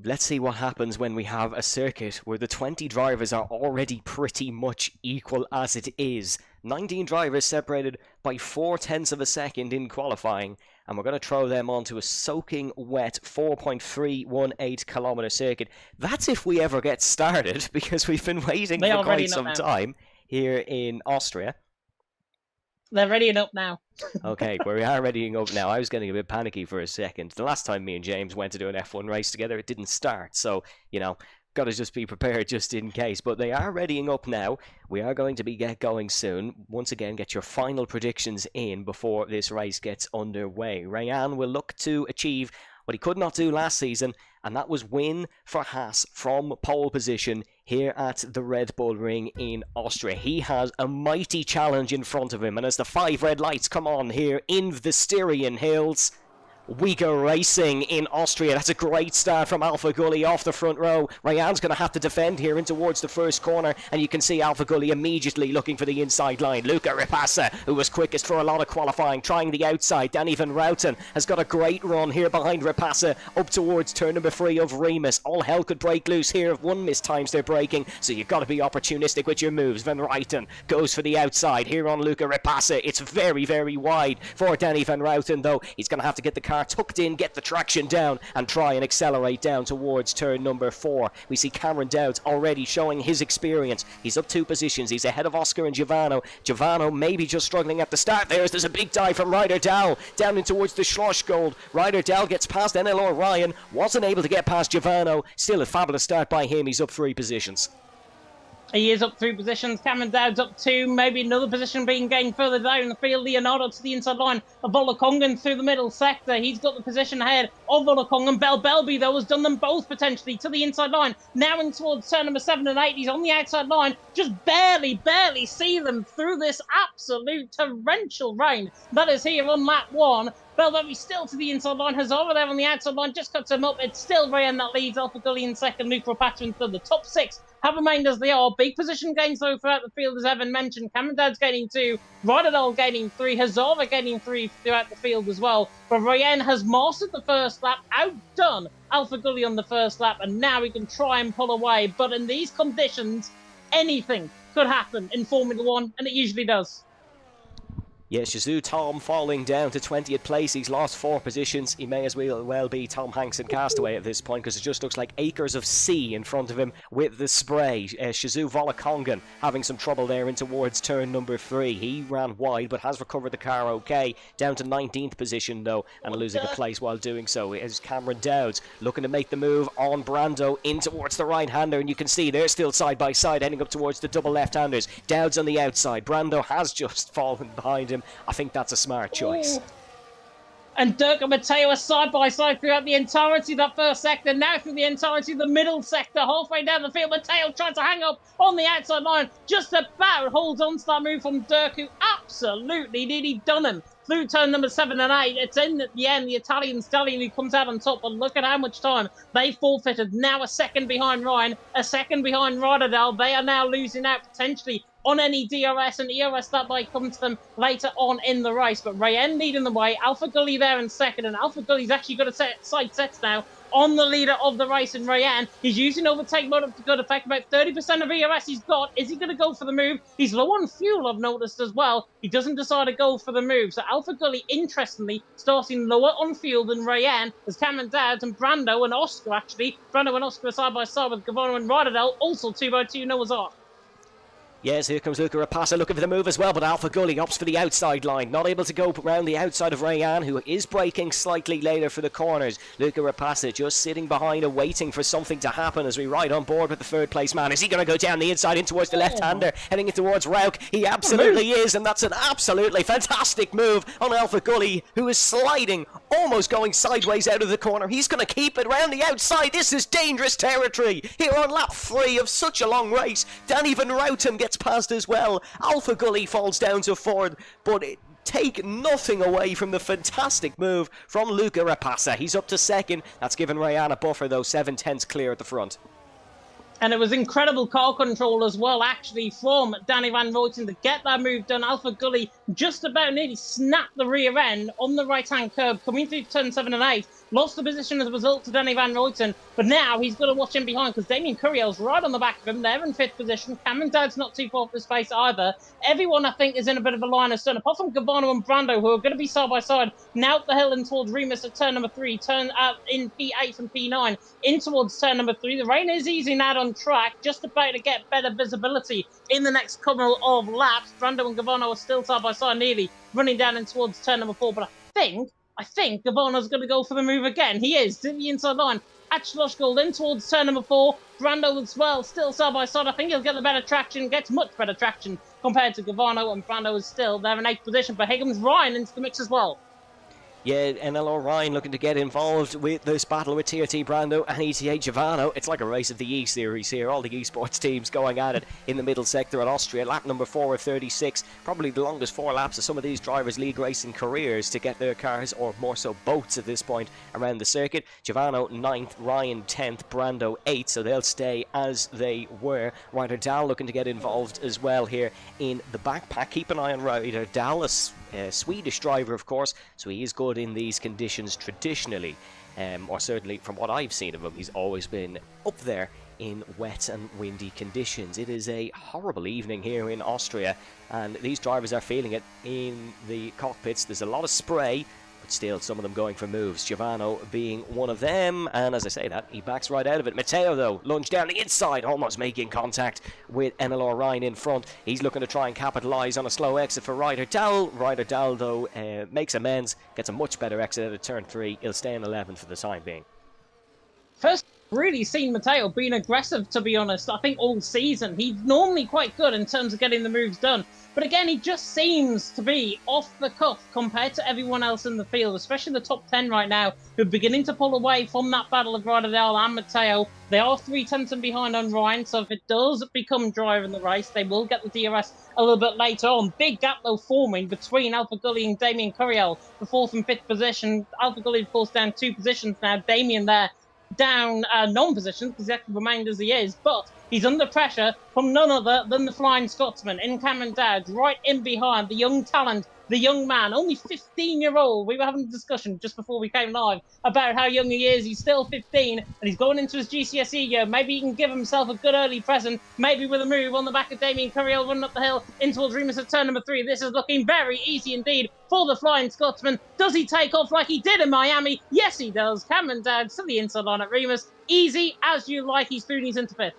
Let's see what happens when we have a circuit where the 20 drivers are already pretty much equal as it is. 19 drivers separated by 0.4 of a second in qualifying, and we're going to throw them onto a soaking wet 4.318 kilometre circuit. That's if we ever get started, because we've been waiting for quite some time here in Austria.
They're readying up now.
Okay, we are readying up now. I was getting a bit panicky for a second. The last time me and James went to do an F1 race together, it didn't start. So, you know, got to just be prepared just in case. But they are readying up now. We are going to get going soon. Once again, get your final predictions in before this race gets underway. Rayan will look to achieve what he could not do last season, and that was win for Haas from pole position here at the Red Bull Ring in Austria. He has a mighty challenge in front of him, and as the 5 red lights come on here in the Styrian Hills, we go racing in Austria. That's a great start from Alpha Gulli off the front row. Rayan's going to have to defend here in towards the first corner, and you can see Alpha Gulli immediately looking for the inside line. Luca Ripassa, who was quickest for a lot of qualifying, trying the outside. Danny Van Routen has got a great run here behind Ripassa up towards turn number 3 of Remus. All hell could break loose here if one missed times they're breaking, so you've got to be opportunistic with your moves. Van Routen goes for the outside here on Luca Ripassa. It's very, very wide for Danny Van Routen, though. He's going to have to get the car tucked in, get the traction down, and try and accelerate down towards turn number 4. We see Cameron Dowds already showing his experience. He's up 2 positions. He's ahead of Oscar and Giovanni. Giovanni maybe just struggling at the start there. There's a big dive from Ryder Dow down in towards the Schloss Gold. Ryder Dow gets past NLR Ryan. Wasn't able to get past Giovanni. Still a fabulous start by him. He's up 3 positions.
He is up 3 positions. Cameron Dowd's up 2. Maybe another position being gained further down the field. Leonardo to the inside line of Volakongan through the middle sector. He's got the position ahead of Volakongan. Belby, though, has done them both potentially to the inside line. Now in towards turn number 7 and 8. He's on the outside line. Just barely see them through this absolute torrential rain that is here on lap 1. Belby still to the inside line. Hazara there on the outside line just cuts him up. It's still Rayan that leads. Alpha Gulli in second. Luke Rapatch in third. The top 6 have remained as they are. Big position gains though throughout the field, as Evan mentioned. Cameron Dowd's gaining 2. Rydal gaining 3. Hazara gaining 3 throughout the field as well. But Rayan has mastered the first lap, outdone Alpha Gulli on the first lap, and now he can try and pull away. But in these conditions, anything could happen in Formula 1, and it usually does.
Yes, Shizou Tom falling down to 20th place. He's lost 4 positions. He may as well be Tom Hanks in Castaway at this point, because it just looks like acres of sea in front of him with the spray. Shizou Volakongan having some trouble there in towards turn number 3. He ran wide but has recovered the car okay. Down to 19th position though, and losing a place while doing so is Cameron Dowds looking to make the move on Brando in towards the right-hander, and you can see they're still side by side heading up towards the double left-handers. Dowds on the outside. Brando has just fallen behind him. I think that's a smart choice.
And Dirk and Matteo are side by side throughout the entirety of that first sector. Now through the entirety of the middle sector, halfway down the field, Matteo tries to hang up on the outside line. Just about holds on to that move from Dirk, who absolutely nearly done him through turn number 7 and 8. It's in at the end, the Italian stallion who comes out on top, but look at how much time they forfeited. Now a second behind Ryan, a second behind Rodadell. They are now losing out potentially on any DRS and ERS that might come to them later on in the race. But Rayan leading the way, Alpha Gulli there in second, and Alpha Gulli's actually got a side sets now on the leader of the race in Rayan. He's using overtake mode up to good effect. About 30% of ERS he's got. Is he going to go for the move? He's low on fuel, I've noticed as well. He doesn't decide to go for the move. So Alpha Gulli, interestingly, starting lower on fuel than Rayan, as Cameron Dowds and Brando and Oscar, actually. Brando and Oscar are side by side with Gavano and Rydal, also 2x2 Noah's Ark.
Yes, here comes Luca Rapassa looking for the move as well, but Alpha Gulli opts for the outside line. Not able to go around the outside of Rayan, who is braking slightly later for the corners. Luca Rapassa just sitting behind and waiting for something to happen as we ride on board with the 3rd place man. Is he going to go down the inside in towards the left-hander, heading in towards Rauk? He absolutely is, and that's an absolutely fantastic move on Alpha Gulli, who is sliding almost going sideways out of the corner. He's going to keep it around the outside. This is dangerous territory here on lap 3 of such a long race. Danny Van Routen gets past as well. Alpha Gully falls down to 4th, but take nothing away from the fantastic move from Luca Rapassa. He's up to 2nd. That's given Ryan a buffer, though, 7/10 clear at the front.
And it was incredible car control as well, actually, from Danny Van Royten to get that move done. Alpha Gully just about nearly snapped the rear end on the right-hand curb, coming through turn 7 and 8. Lost the position as a result to Danny Van Royten, but now he's got to watch in behind because Damien Curiel's right on the back of him. They're in 5th position. Cameron Dowd's not too far off this space either. Everyone, I think, is in a bit of a line of stun, apart from Gavano and Brando, who are going to be side by side now up the hill and towards Remus at turn number 3, turn in P8 and P9 in towards turn number 3. The rain is easing out on track, just about to get better visibility in the next couple of laps. Brando and Gavano are still side by side, nearly running down in towards turn number 4, but I think Gavano's going to go for the move again. He is to the inside line. Achloshgold in towards turn number 4. Brando as well, still side by side. I think he'll get the better traction, gets much better traction compared to Gavano, and Brando is still there in 8th position. But here comes Ryan into the mix as well.
Yeah, NLR Ryan looking to get involved with this battle with TRT Brando and ETA Giovanno. It's like a race of the E series here. All the esports teams going at it in the middle sector at Austria. Lap number 4 of 36. Probably the longest 4 laps of some of these drivers' league racing careers to get their cars, or more so boats at this point, around the circuit. Giovanno 9th, Ryan 10th, Brando 8th, so they'll stay as they were. Ryder Dahl looking to get involved as well here in the backpack. Keep an eye on Ryder Dahl, a Swedish driver, of course, so he is good in these conditions traditionally, or certainly from what I've seen of him, he's always been up there in wet and windy conditions. It is a horrible evening here in Austria, and these drivers are feeling it in the cockpits. There's a lot of spray, but still some of them going for moves. Giovanno being one of them, and as I say that, he backs right out of it. Matteo, though, lunged down the inside, almost making contact with NLR Ryan in front. He's looking to try and capitalise on a slow exit for Ryder Dahl. Ryder Dahl, though, makes amends, gets a much better exit at turn 3. He'll stay in 11th for the time being.
First, really seen Matteo being aggressive, to be honest. I think all season he's normally quite good in terms of getting the moves done, but again, he just seems to be off the cuff compared to everyone else in the field, especially the top 10 right now, who are beginning to pull away from that battle of Ryder Dahl and Matteo. They are 3 tenths behind on Ryan, so if it does become drier in the race, they will get the DRS a little bit later on. Big gap, though, forming between Alpha Gully and Damien Curiel for 4th and 5th position. Alpha Gully, of course, down 2 positions now. Damien there down non-position, because he actually remained as he is, but he's under pressure from none other than the Flying Scotsman in Cameron Dowd, right in behind the young talent, the young man, only 15-year-old. We were having a discussion just before we came live about how young he is. He's still 15, and he's going into his GCSE year. Maybe he can give himself a good early present, maybe with a move on the back of Damien Curiel running up the hill in towards Remus at turn number 3. This is looking very easy indeed for the Flying Scotsman. Does he take off like he did in Miami? Yes, he does. Cameron Dowd to the inside line at Remus. Easy as you like. He's through and he's into 5th.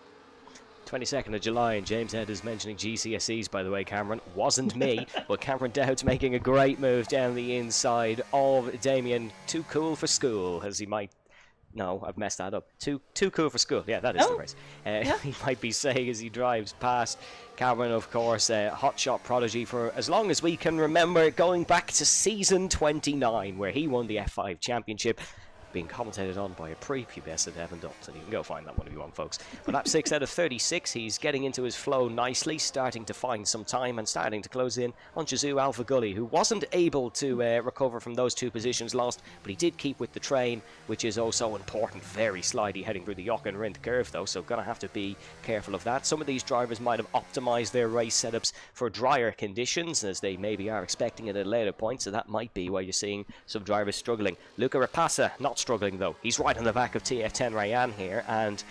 22nd of July, and James Head is mentioning GCSEs, by the way, Cameron. Wasn't me, but Cameron Dowd's making a great move down the inside of Damien. Too cool for school, as he might... No, I've messed that up. Too cool for school. Yeah, that is the race. He might be saying as he drives past. Cameron, of course, a hotshot prodigy for as long as we can remember, going back to season 29, where he won the F5 Championship, being commentated on by a prepubescent Evan Dalton. You can go find that one if you want, folks. But lap 6 out of 36, he's getting into his flow nicely, starting to find some time and starting to close in on Jizu Alpha Gully, who wasn't able to recover from those 2 positions lost, but he did keep with the train, which is also important. Very slidey heading through the Jochen Rindt curve, though, so going to have to be careful of that. Some of these drivers might have optimized their race setups for drier conditions, as they maybe are expecting it at a later point, so that might be why you're seeing some drivers struggling. Luca Rapassa, not struggling though. He's right on the back of TF10 Ryan here, and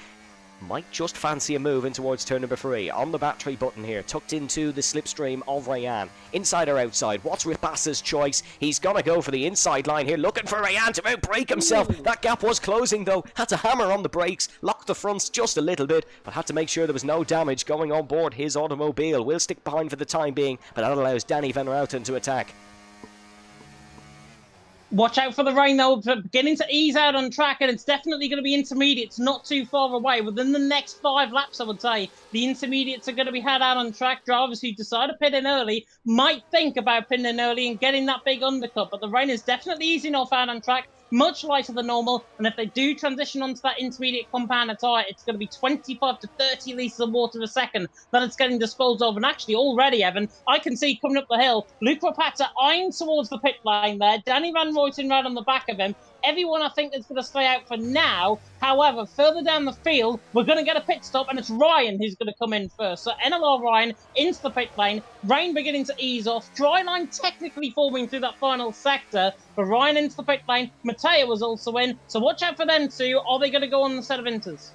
might just fancy a move in towards turn number 3. On the battery button here, tucked into the slipstream of Ryan. Inside or outside? What's Rapassa's choice? He's gonna go for the inside line here, looking for Ryan to outbrake himself. That gap was closing though. Had to hammer on the brakes, lock the fronts just a little bit, but had to make sure there was no damage going on board his automobile. Will stick behind for the time being, but that allows Danny Van Routen to attack.
Watch out for the rain, though. Beginning to ease out on track, and it's definitely going to be intermediates not too far away. Within the next 5 laps, I would say, the intermediates are going to be had out on track. Drivers who decide to pit in early might think about pitting in early and getting that big undercut, but the rain is definitely easing off out on track, much lighter than normal, and if they do transition onto that intermediate compounder tyre, it's going to be 25 to 30 litres of water a second that it's getting disposed of. And actually, already, Evan, I can see coming up the hill, Luke Rapata eyeing towards the pit lane there, Danny Van Ruyten right on the back of him. Everyone, I think, is going to stay out for now. However, further down the field, we're going to get a pit stop, and it's Ryan who's going to come in first. So NLR Ryan into the pit lane. Rain beginning to ease off. Dry line technically forming through that final sector. But Ryan into the pit lane. Matteo was also in. So watch out for them two. Are they going to go on the set of inters?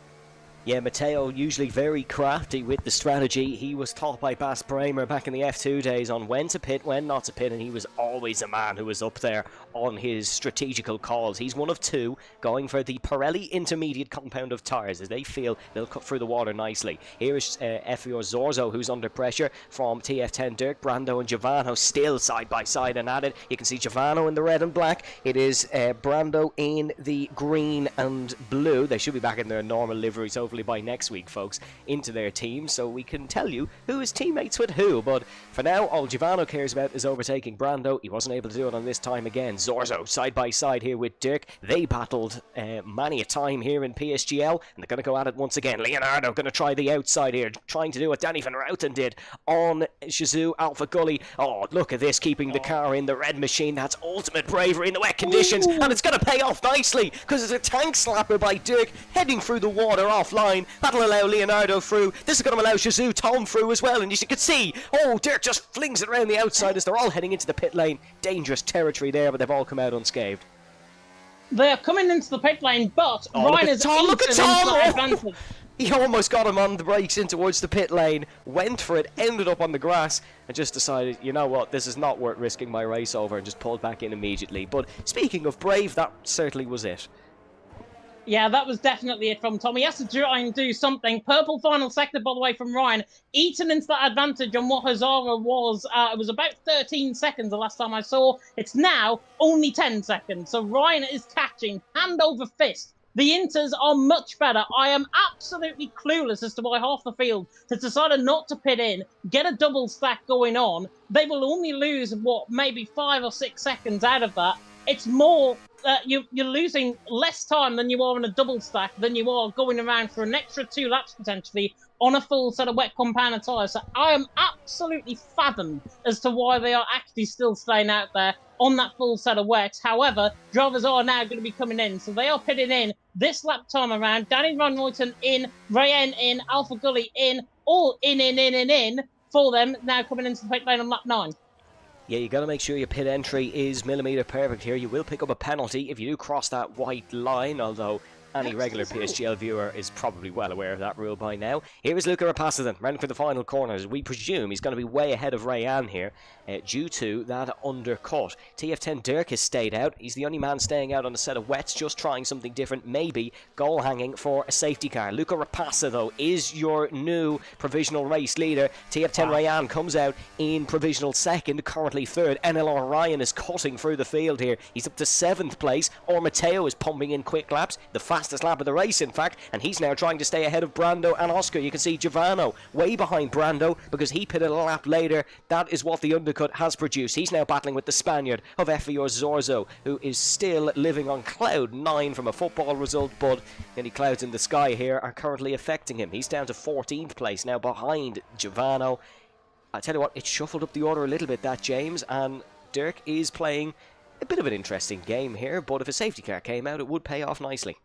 Yeah, Matteo usually very crafty with the strategy. He was taught by Bas Bremer back in the F2 days on when to pit, when not to pit, and he was always a man who was up there on his strategical calls. He's one of 2 going for the Pirelli intermediate compound of tyres as they feel they'll cut through the water nicely. Here is F4 Zorzo, who's under pressure from TF10 Dirk, Brando and Giovanni still side by side and at it. You can see Giovanni in the red and black. It is Brando in the green and blue. They should be back in their normal liveries hopefully by next week, folks, into their team, so we can tell you who is teammates with who. But for now, all Giovanni cares about is overtaking Brando. He wasn't able to do it on this time again. Zorzo side by side here with Dirk. They battled many a time here in PSGL, and they're going to go at it once again. Leonardo going to try the outside here, trying to do what Danny Van Ruyten did on Shizou Alpha Gully. Oh, look at this, keeping the car in the red machine. That's ultimate bravery in the wet conditions, and it's going to pay off nicely because it's a tank slapper by Dirk heading through the water offline. That'll allow Leonardo through. This is going to allow Shizou Tom through as well, and as you can see, Dirk just flings it around the outside as they're all heading into the pit lane. Dangerous territory there, but they've all come out unscathed.
They're coming into the pit lane, but Ryan is
look at Tom!
advantage.
He almost got him on the brakes in towards the pit lane, went for it, ended up on the grass, and just decided, you know what, this is not worth risking my race over, and just pulled back in immediately. But speaking of brave, that certainly was it.
Yeah, that was definitely it from Tom. He has to try and do something. Purple final sector, by the way, from Ryan. Eaten into that advantage on what Hazara was. It was about 13 seconds the last time I saw. It's now only 10 seconds. So Ryan is catching hand over fist. The inters are much better. I am absolutely clueless as to why half the field has decided not to pit in, get a double stack going on. They will only lose, maybe 5 or 6 seconds out of that. It's more, you're losing less time than you are in a double stack than you are going around for an extra 2 laps potentially on a full set of wet compounder tyres. So I am absolutely fathomed as to why they are actually still staying out there on that full set of wets. However, drivers are now going to be coming in, so they are pitting in this lap time around. Danny Van Ruyten in, Rayen in, Alpha Gully in, all in for them now coming into the pit lane on lap 9.
Yeah, you got to make sure your pit entry is millimetre perfect here. You will pick up a penalty if you do cross that white line, although any regular PSGL viewer is probably well aware of that rule by now. Here is Luca Rapassa then, running for the final corners. We presume he's going to be way ahead of Rayan here due to that undercut. TF10 Dirk has stayed out. He's the only man staying out on a set of wets, just trying something different, maybe goal hanging for a safety car. Luca Rapassa, though, is your new provisional race leader. TF10 Rayan comes out in provisional second, currently third. NLR Ryan is cutting through the field here. He's up to 7th place. Or Matteo is pumping in quick laps. The fastest lap of the race, in fact, and he's now trying to stay ahead of Brando and Oscar. You can see Giovanni way behind Brando because he pitted a lap later. That is what the undercut has produced. He's now battling with the Spaniard of FIO Zorzo, who is still living on cloud 9 from a football result, but any clouds in the sky here are currently affecting him. He's down to 14th place now behind Giovanni. I tell you what, it shuffled up the order a little bit, that, James, and Dirk is playing a bit of an interesting game here, but if a safety car came out, it would pay off nicely.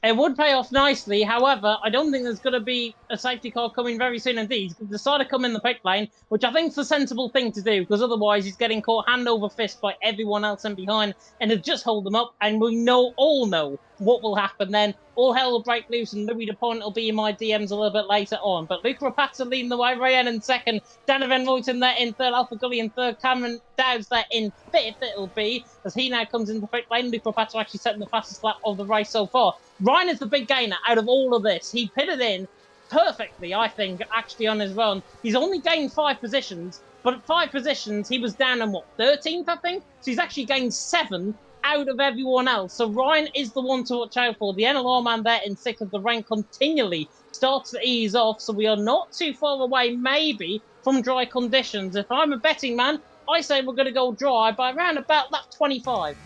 It would pay off nicely. However, I don't think there's going to be a safety car coming very soon indeed. He's going to decide to come in the pit lane, which I think is the sensible thing to do, because otherwise he's getting caught hand over fist by everyone else in behind, and it'll just hold them up, and we all know what will happen then. All hell will break loose, and Louis Dupont will be in my DMs a little bit later on. But Luca Rapazza leading the way, Rayen in second, Danny Van Ruyten there in third, Alpha Gully in third, Cameron Dowds there in fifth, it'll be, as he now comes into the pit lane. Luca Rapazza actually setting the fastest lap of the race so far. Ryan is the big gainer out of all of this. He pitted in perfectly, I think, actually on his run. He's only gained 5 positions, but at 5 positions, he was down in, 13th, I think? So he's actually gained 7 out of everyone else. So Ryan is the one to watch out for. The NLR man there in 6th, the rain continually starts to ease off, so we are not too far away, maybe, from dry conditions. If I'm a betting man, I say we're going to go dry by around about lap 25.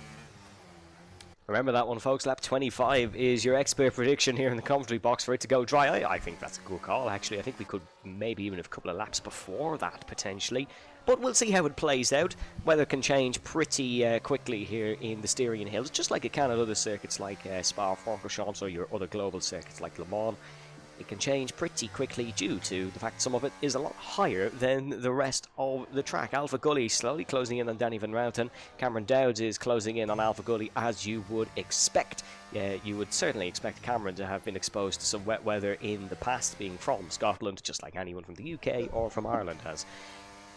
Remember that one, folks. Lap 25 is your expert prediction here in the commentary box for it to go dry. I think that's a good call, actually. I think we could maybe even have a couple of laps before that, potentially. But we'll see how it plays out. Weather can change pretty quickly here in the Styrian Hills, just like it can at other circuits like Spa-Francorchamps or your other global circuits like Le Mans. It can change pretty quickly due to the fact some of it is a lot higher than the rest of the track. Alpha Gully slowly closing in on Danny Van Routen. Cameron Dowds is closing in on Alpha Gully, as you would expect. You would certainly expect Cameron to have been exposed to some wet weather in the past, being from Scotland, just like anyone from the UK or from Ireland has.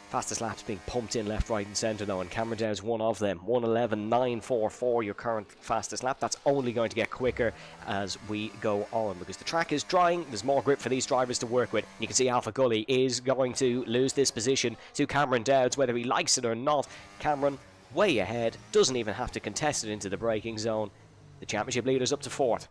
Fastest laps being pumped in left, right and centre though, and Cameron Dow's one of them. 1:11.944, your current fastest lap. That's only going to get quicker as we go on, because the track is drying. There's more grip for these drivers to work with. You can see Alpha Gully is going to lose this position to Cameron Dowds, whether he likes it or not. Cameron way ahead, doesn't even have to contest it into the braking zone. The championship leader's up to 4th.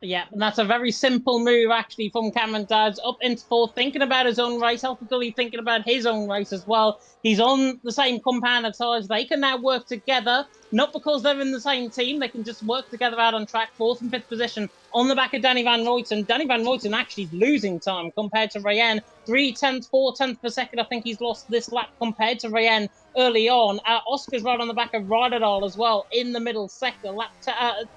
Yeah, and that's a very simple move, actually, from Cameron Dowds up into 4th, thinking about his own race. Alpha Gully thinking about his own race as well. He's on the same compound of tyres. They can now work together, not because they're in the same team. They can just work together out on track. 4th and 5th position on the back of Danny Van Royten. Danny Van Royten actually losing time compared to Rayen. 3/10, 4/10 per second. I think he's lost this lap compared to Rayen early on. Oscar's right on the back of Ryderdal as well in the middle sector,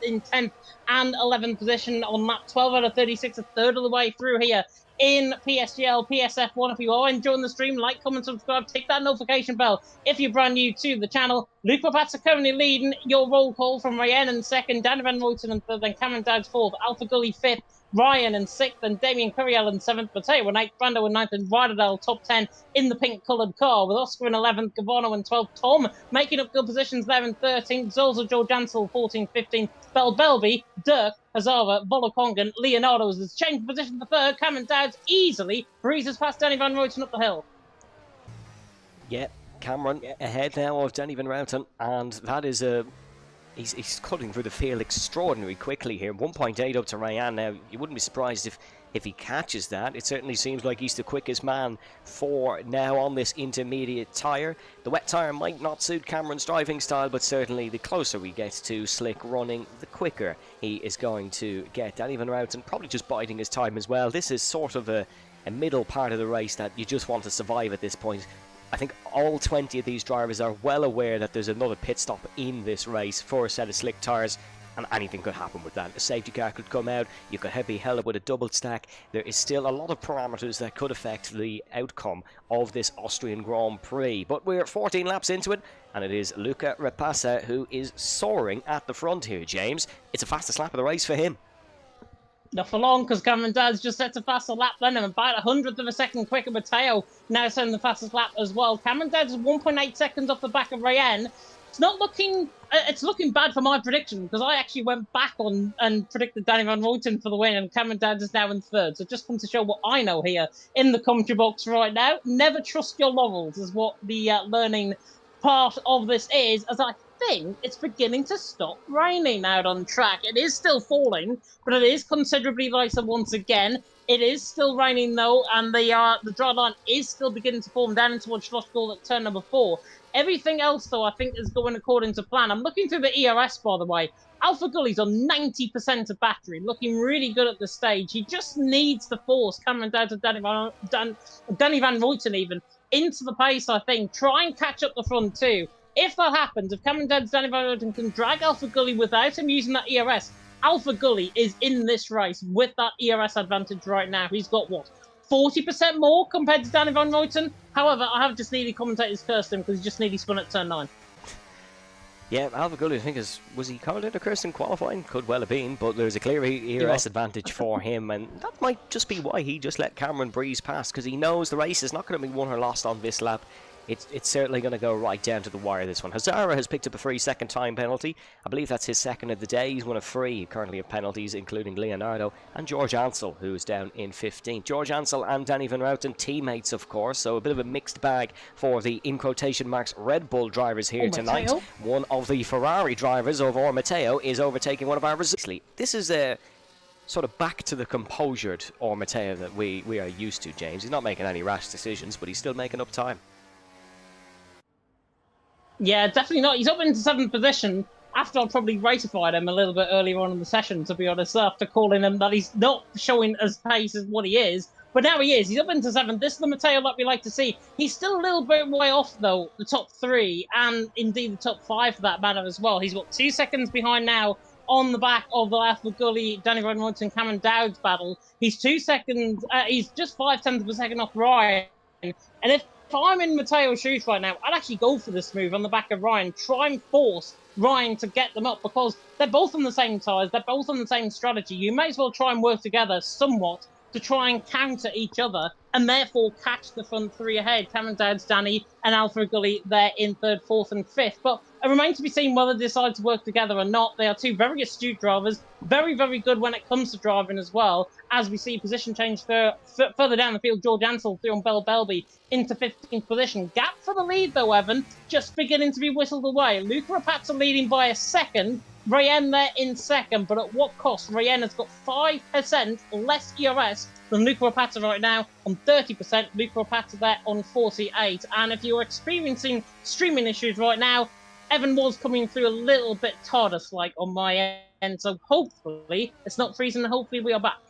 in 10th and 11th position on lap 12 out of 36, a third of the way through here in PSGL, PSF1. If you are enjoying the stream, like, comment, subscribe, tick that notification bell if you're brand new to the channel. Luke Papat's currently leading your roll call from Rayen in 2nd, Danny Van Royten in 3rd, then Cameron Dowds 4th, Alpha Gully 5th, Ryan in 6th, and Damien Curiel in 7th, Mateo in 8th, Brando in 9th, and Ryderdale top 10 in the pink-coloured car, with Oscar in 11th, Gavano in 12th, Tom making up good positions there in 13th, Zolza Joe Jansel 14th, 15th, Belby, Dirk, Hazara, Volokongan, Leonardo has changed position for 3rd, Cameron Dowds easily breezes past Danny Van Royten up the hill.
Yeah, Cameron ahead now of Danny Van Routen, and that is a... He's cutting through the field extraordinarily quickly here. 1.8 up to Rayan now. You wouldn't be surprised if he catches that. It certainly seems like he's the quickest man for now on this intermediate tyre. The wet tyre might not suit Cameron's driving style, but certainly the closer we get to slick running, the quicker he is going to get. Danny Van Routen probably just biding his time as well. This is sort of a middle part of the race that you just want to survive at this point. I think all 20 of these drivers are well aware that there's another pit stop in this race for a set of slick tyres, and anything could happen with that. A safety car could come out, you could be held up with a double stack. There is still a lot of parameters that could affect the outcome of this Austrian Grand Prix, but we're 14 laps into it, and it is Luca Rapassa who is soaring at the front here, James. It's the fastest lap of the race for him.
Not for long, because Cameron Dowds just set a faster lap then, and about 100th of a second quicker. Mateo now setting the fastest lap as well. Cameron Dowds is 1.8 seconds off the back of Rayen. It's not looking... It's looking bad for my prediction, because I actually went back on and predicted Danny Van Royten for the win, and Cameron Dowds is now in 3rd. So just come to show what I know here in the commentary box right now. Never trust your laurels is what the learning part of this is, as I think it's beginning to stop raining out on track. It is still falling, but it is considerably lighter once again. It is still raining though, and the dry line is still beginning to form down towards Schlossgall at turn number 4. Everything else though I think is going according to plan. I'm looking through the ERS by the way. Alpha Gully's on 90% of battery, looking really good at this stage. He just needs to force Cameron Dowds and Danny Van Royten even into the pace, I think. Try and catch up the front two. If that happens, if Cameron Dowds, Danny Van Royten can drag Alpha Gully without him using that ERS, Alpha Gully is in this race with that ERS advantage right now. He's got, what, 40% more compared to Danny Van Royten? However, I have just nearly commentators cursed him because he just nearly spun at turn 9.
Yeah, Alpha Gully, I think, was he called it a curse in qualifying? Could well have been, but there's a clear ERS advantage for him, and that might just be why he just let Cameron breeze past, because he knows the race is not going to be won or lost on this lap. it's certainly going to go right down to the wire, this one. Hazara has picked up a free second time penalty. I believe that's his second of the day. He's won a free currently of penalties, including Leonardo and George Ansel, who is down in 15th. George Ansel and Danny Van Routen, teammates, of course, so a bit of a mixed bag for the, in quotation marks, Red Bull drivers here tonight. One of the Ferrari drivers of Matteo is overtaking one of our results. This is a sort of back to the composured Matteo that we are used to, James. He's not making any rash decisions, but he's still making up time.
Yeah, definitely not. He's up into 7th position after I probably ratified him a little bit earlier on in the session, to be honest, after calling him that he's not showing as pace as what he is. But now he is. He's up into 7th. This is the Matteo that we like to see. He's still a little bit way off, though, the top 3, and indeed the top 5 for that matter as well. He's got 2 seconds behind now on the back of the Alpha Gully, Danny Redmond and Cameron Dowd's battle. He's 2 seconds, he's just 0.5 of a second off Ryan. And if I'm in Matteo's shoes right now, I'd actually go for this move on the back of Ryan, try and force Ryan to get them up, because they're both on the same tyres, they're both on the same strategy. You may as well try and work together somewhat to try and counter each other and therefore catch the front 3 ahead. Cameron Dowds, Danny and Alpha Gully there in 3rd, 4th and 5th. But it remains to be seen whether they decide to work together or not. They are 2 very astute drivers, very, very good when it comes to driving as well. As we see position change further down the field, George Ansel through on Bell Belby into 15th position. Gap for the lead though, Evan, just beginning to be whistled away. Luca Rapazza leading by a second. Rayen there in 2nd, but at what cost? Rayen has got 5% less ERS than Luca Rapazza right now on 30%. Luca Rapazza there on 48. And if you're experiencing streaming issues right now, Evan was coming through a little bit TARDIS-like on my end, so hopefully it's not freezing, and hopefully we are back.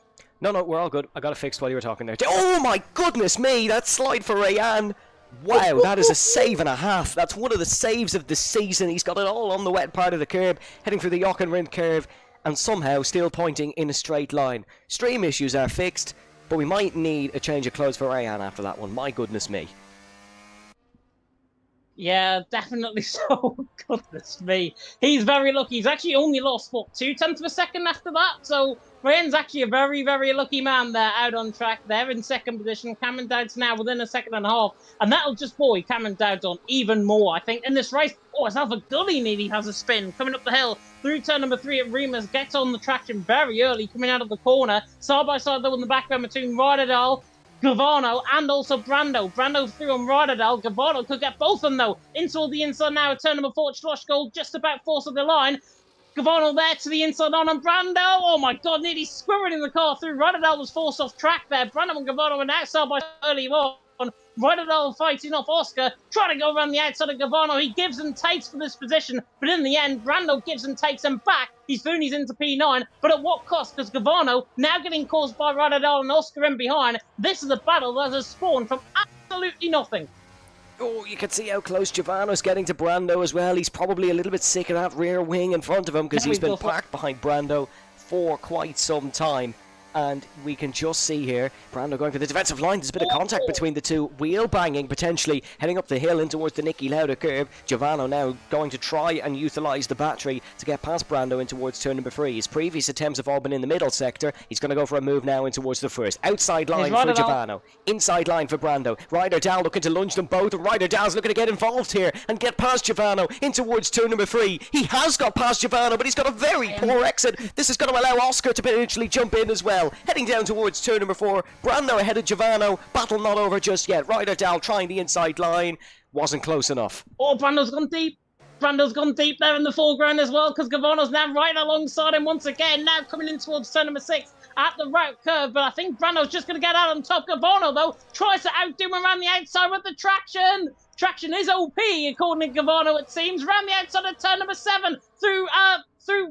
No, we're all good. I got it fixed while you were talking there. Oh my goodness me, that slide for Rayan. Wow, that is a save and a half. That's one of the saves of the season. He's got it all on the wet part of the curb, heading through the Jochen curve, and somehow still pointing in a straight line. Stream issues are fixed, but we might need a change of clothes for Rayan after that one. My goodness me.
Yeah, definitely so. Goodness me. He's very lucky. He's actually only lost, what, 0.2 of a second after that? So Rayen's actually a very, very lucky man there out on track. They're in 2nd position. Cameron Dowd's now within a second and a half. And that'll just buoy Cameron Dowd on even more, I think, in this race. Oh, it's Alpha Gully nearly has a spin. Coming up the hill through turn number 3 at Remus. Gets on the traction very early, coming out of the corner. Side by side, though, in the background between Ryderdal, Gavano and also Brando. Brando through on Ryderdal. Gavano could get both of them, though. Into the inside now at turn number 4. Schlossgold just about forced of the line. Gavano there to the inside on Brando. Oh my god, nearly squirreling the car through. Ryderdal was forced off track there. Brando and Gavano went outside by early on. Ryderdal fighting off Oscar, trying to go around the outside of Gavano. He gives and takes for this position, but in the end, Brando gives and takes him back. He's into P9, but at what cost? Because Gavano now getting caused by Ryderdal and Oscar in behind. This is a battle that has spawned from absolutely nothing.
Oh, you can see how close Giovanno's getting to Brando as well. He's probably a little bit sick of that rear wing in front of him because he's been parked behind Brando for quite some time. And we can just see here, Brando going for the defensive line. There's a bit of contact between the two. Wheel banging, potentially heading up the hill in towards the Nicky Lauda curve. Giovanni now going to try and utilise the battery to get past Brando in towards turn number 3. His previous attempts have all been in the middle sector. He's going to go for a move now in towards the first. Outside line for Giovanni. Inside line for Brando. Ryderdal looking to lunge them both. And Ryderdal's looking to get involved here and get past Giovanni in towards turn number 3. He has got past Giovanni, but he's got a very poor exit. This is going to allow Oscar to potentially jump in as well. Heading down towards turn number 4. Brando ahead of Giovanni. Battle not over just yet. Ryderdal trying the inside line. Wasn't close enough.
Oh, Brando's gone deep. Brando's gone deep there in the foreground as well, because Gavano's now right alongside him once again. Now coming in towards turn number 6 at the route curve. But I think Brando's just going to get out on top. Gavano, though, tries to outdo him around the outside with the traction. Traction is OP, according to Gavano, it seems. Around the outside of turn number 7 through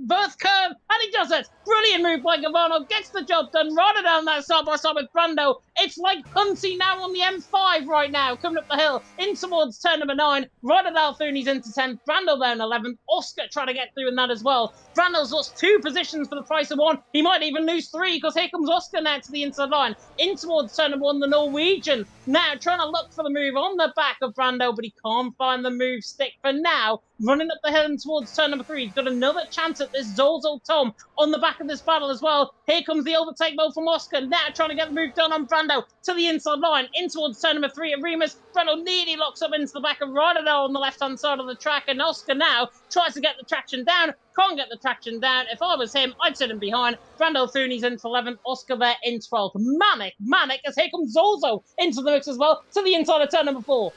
Birth Curve, and he does it. Brilliant move by Gavano, gets the job done, right down that side by side with Brando. It's like Hunty now on the M5 right now, coming up the hill, in towards turn number 9. Ryderdal through and he's into 10th. Brando there in 11th. Oscar trying to get through in that as well. Brando's lost 2 positions for the price of 1. He might even lose 3, because here comes Oscar now to the inside line. In towards turn number 1, the Norwegian. Now trying to look for the move on the back of Brando, but he can't find the move stick for now. running up the hill and towards turn number 3. He's got another chance at this Zozo Tom on the back of this battle as well. Here comes the overtake mode from Oscar, now trying to get the move done on Brando to the inside line, in towards turn number 3 at Remus. Brando nearly locks up into the back of Rodadell on the left-hand side of the track, and Oscar now tries to get the traction down, can't get the traction down. If I was him, I'd sit him behind. Brando through, and he's in for 11th, Oscar there in 12th. Manic, as here comes Zozo into the mix as well, to the inside of turn number 4.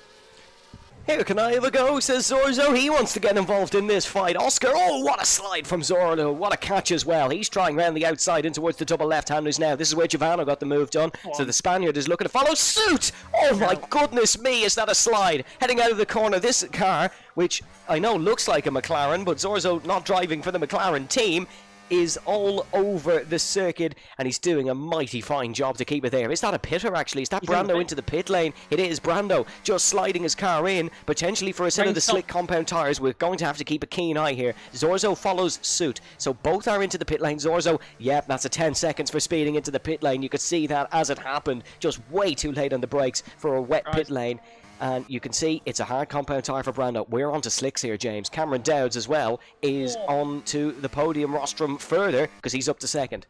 Here can I have a go, says Zorzo. He wants to get involved in this fight. Oscar, oh, what a slide from Zorzo. What a catch as well. He's trying round the outside in towards the double left-handers now. This is where Giovanni got the move done. So the Spaniard is looking to follow suit. Oh, my goodness me, is that a slide? Heading out of the corner, this car, which I know looks like a McLaren, but Zorzo not driving for the McLaren team, is all over the circuit, and he's doing a mighty fine job to keep it there. Is that a pitter, actually? Is that Brando into the pit lane? It is Brando just sliding his car in, potentially for a set of the slick compound tyres. We're going to have to keep a keen eye here. Zorzo follows suit, so both are into the pit lane. Zorzo, yep, that's a 10 seconds for speeding into the pit lane. You could see that as it happened, just way too late on the brakes for a wet pit lane. And you can see it's a hard compound tyre for Brando. We're on to slicks here, James. Cameron Dowds as well is on to the podium rostrum further because he's up to second.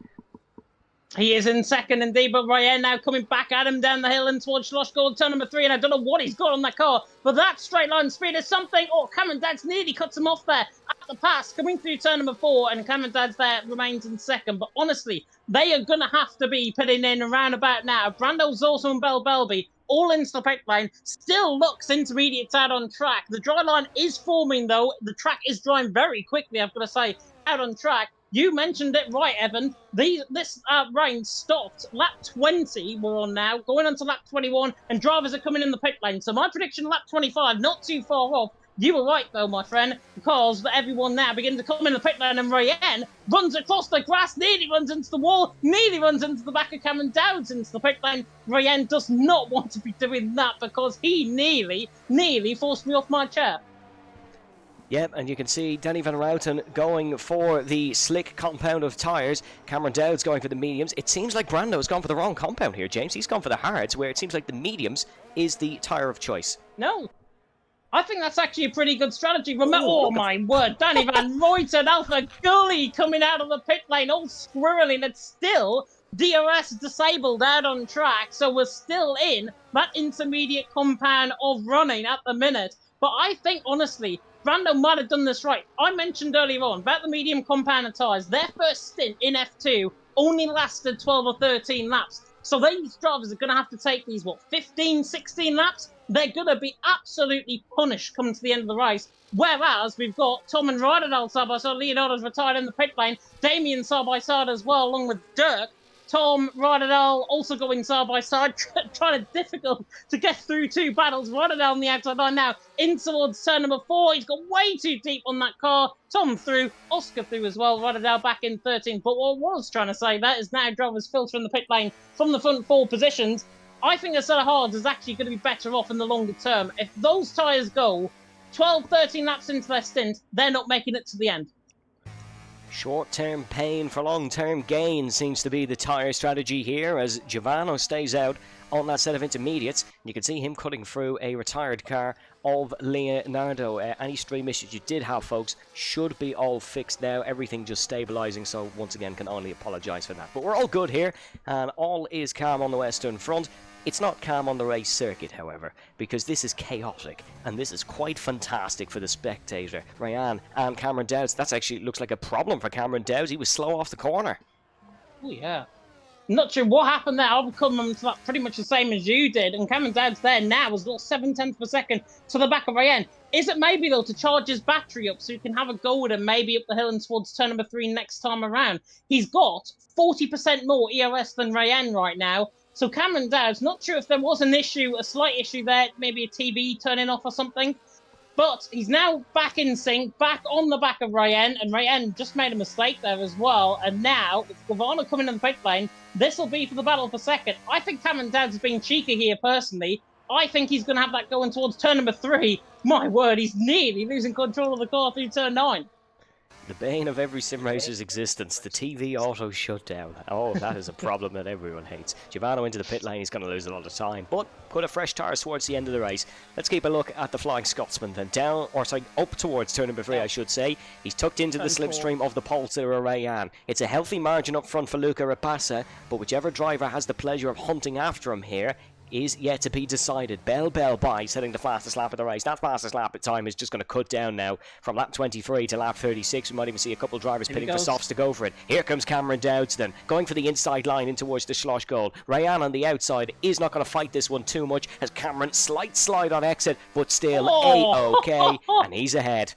He is in second indeed, but Ryan now coming back at him down the hill and towards Schlossgold, turn number 3, and I don't know what he's got on that car, but that straight line speed is something. Oh, Cameron Dowds nearly cuts him off there at the pass, coming through turn number 4, and Cameron Dowds there remains in second. But honestly, they are going to have to be putting in around about now. Brando Zorzo and Bell Belby all into the pit lane, still looks intermediate out on track. The dry line is forming though. The track is drying very quickly, I've got to say, out on track. You mentioned it right, Evan. This rain stopped. Lap 20 we're on now, going on to lap 21, and drivers are coming in the pit lane. So my prediction, lap 25, not too far off. You were right, though, my friend, because everyone now begins to come in the pit lane, and Ryan runs across the grass, nearly runs into the wall, nearly runs into the back of Cameron Dowds into the pit lane. Ryan does not want to be doing that because he nearly forced me off my chair.
Yep, and you can see Danny Van Routen going for the slick compound of tyres. Cameron Dowds going for the mediums. It seems like Brando's gone for the wrong compound here, James. He's gone for the hards, where it seems like the mediums is the tyre of choice.
No. I think that's actually a pretty good strategy. Oh my word, Danny Van Royten, Alpha Gully coming out of the pit lane, all squirrely, and it's still DRS disabled out on track, so we're still in that intermediate compound of running at the minute. But I think, honestly, Brando might have done this right. I mentioned earlier on about the medium compound tyres. Their first stint in F2 only lasted 12 or 13 laps. So these drivers are going to have to take these, 15, 16 laps? They're going to be absolutely punished coming to the end of the race. Whereas we've got Tom and Ryderdale side by side. Leonardo's retired in the pit lane. Damien side by side as well, along with Dirk. Tom, Ryderdale also going side by side, trying to difficult to get through 2 battles. Ryderdale on the outside line now, in towards turn number 4. He's got way too deep on that car. Tom through, Oscar through as well. Ryderdale back in 13th. But what I was trying to say, that is now drivers filtering the pit lane from the front 4 positions. I think a set of hards is actually going to be better off in the longer term. If those tyres go 12, 13 laps into their stint, they're not making it to the end.
Short-term pain for long-term gain seems to be the tyre strategy here as Giovanni stays out on that set of intermediates. You can see him cutting through a retired car of Leonardo. Any stream issues you did have, folks, should be all fixed now. Everything just stabilising, so once again can only apologise for that. But we're all good here, and all is calm on the Western Front. It's not calm on the race circuit, however, because this is chaotic, and this is quite fantastic for the spectator. Ryan and Cameron Dowds, that's actually looks like a problem for Cameron Dowds. He was slow off the corner.
Oh, yeah. Not sure what happened there. I'll come to that pretty much the same as you did, and Cameron Dowds there now has got 7/10 per second to the back of Ryan. Is it maybe, though, to charge his battery up so he can have a go with him maybe up the hill and towards turn number 3 next time around? He's got 40% more EOS than Ryan right now. So Cameron Dowds, not sure if there was an issue, a slight issue there, maybe a TB turning off or something. But he's now back in sync, back on the back of Ryan, and Ryan just made a mistake there as well. And now, with Giovanni coming in the pit lane, this will be for the battle for second. I think Cameron Dowds has been cheeky here, personally. I think he's going to have that going towards turn number 3. My word, he's nearly losing control of the car through turn 9.
The bane of every sim racer's existence, the TV auto shutdown. Oh, that is a problem that everyone hates. Giovanni into the pit lane, he's going to lose a lot of time, but put a fresh tyre towards the end of the race. Let's keep a look at the Flying Scotsman then. Up towards turn number 3, I should say. He's tucked into the slipstream of the Polster Rayan. It's a healthy margin up front for Luca Rapassa, but whichever driver has the pleasure of hunting after him here is yet to be decided. Bell by setting the fastest lap of the race. That fastest lap at time is just going to cut down now from lap 23 to lap 36. We might even see a couple of drivers pitting for softs to go for it. Here comes Cameron Dowdston going for the inside line in towards the Schloss goal. Rayan on the outside is not going to fight this one too much as Cameron slight slide on exit, but still A-OK, and he's ahead.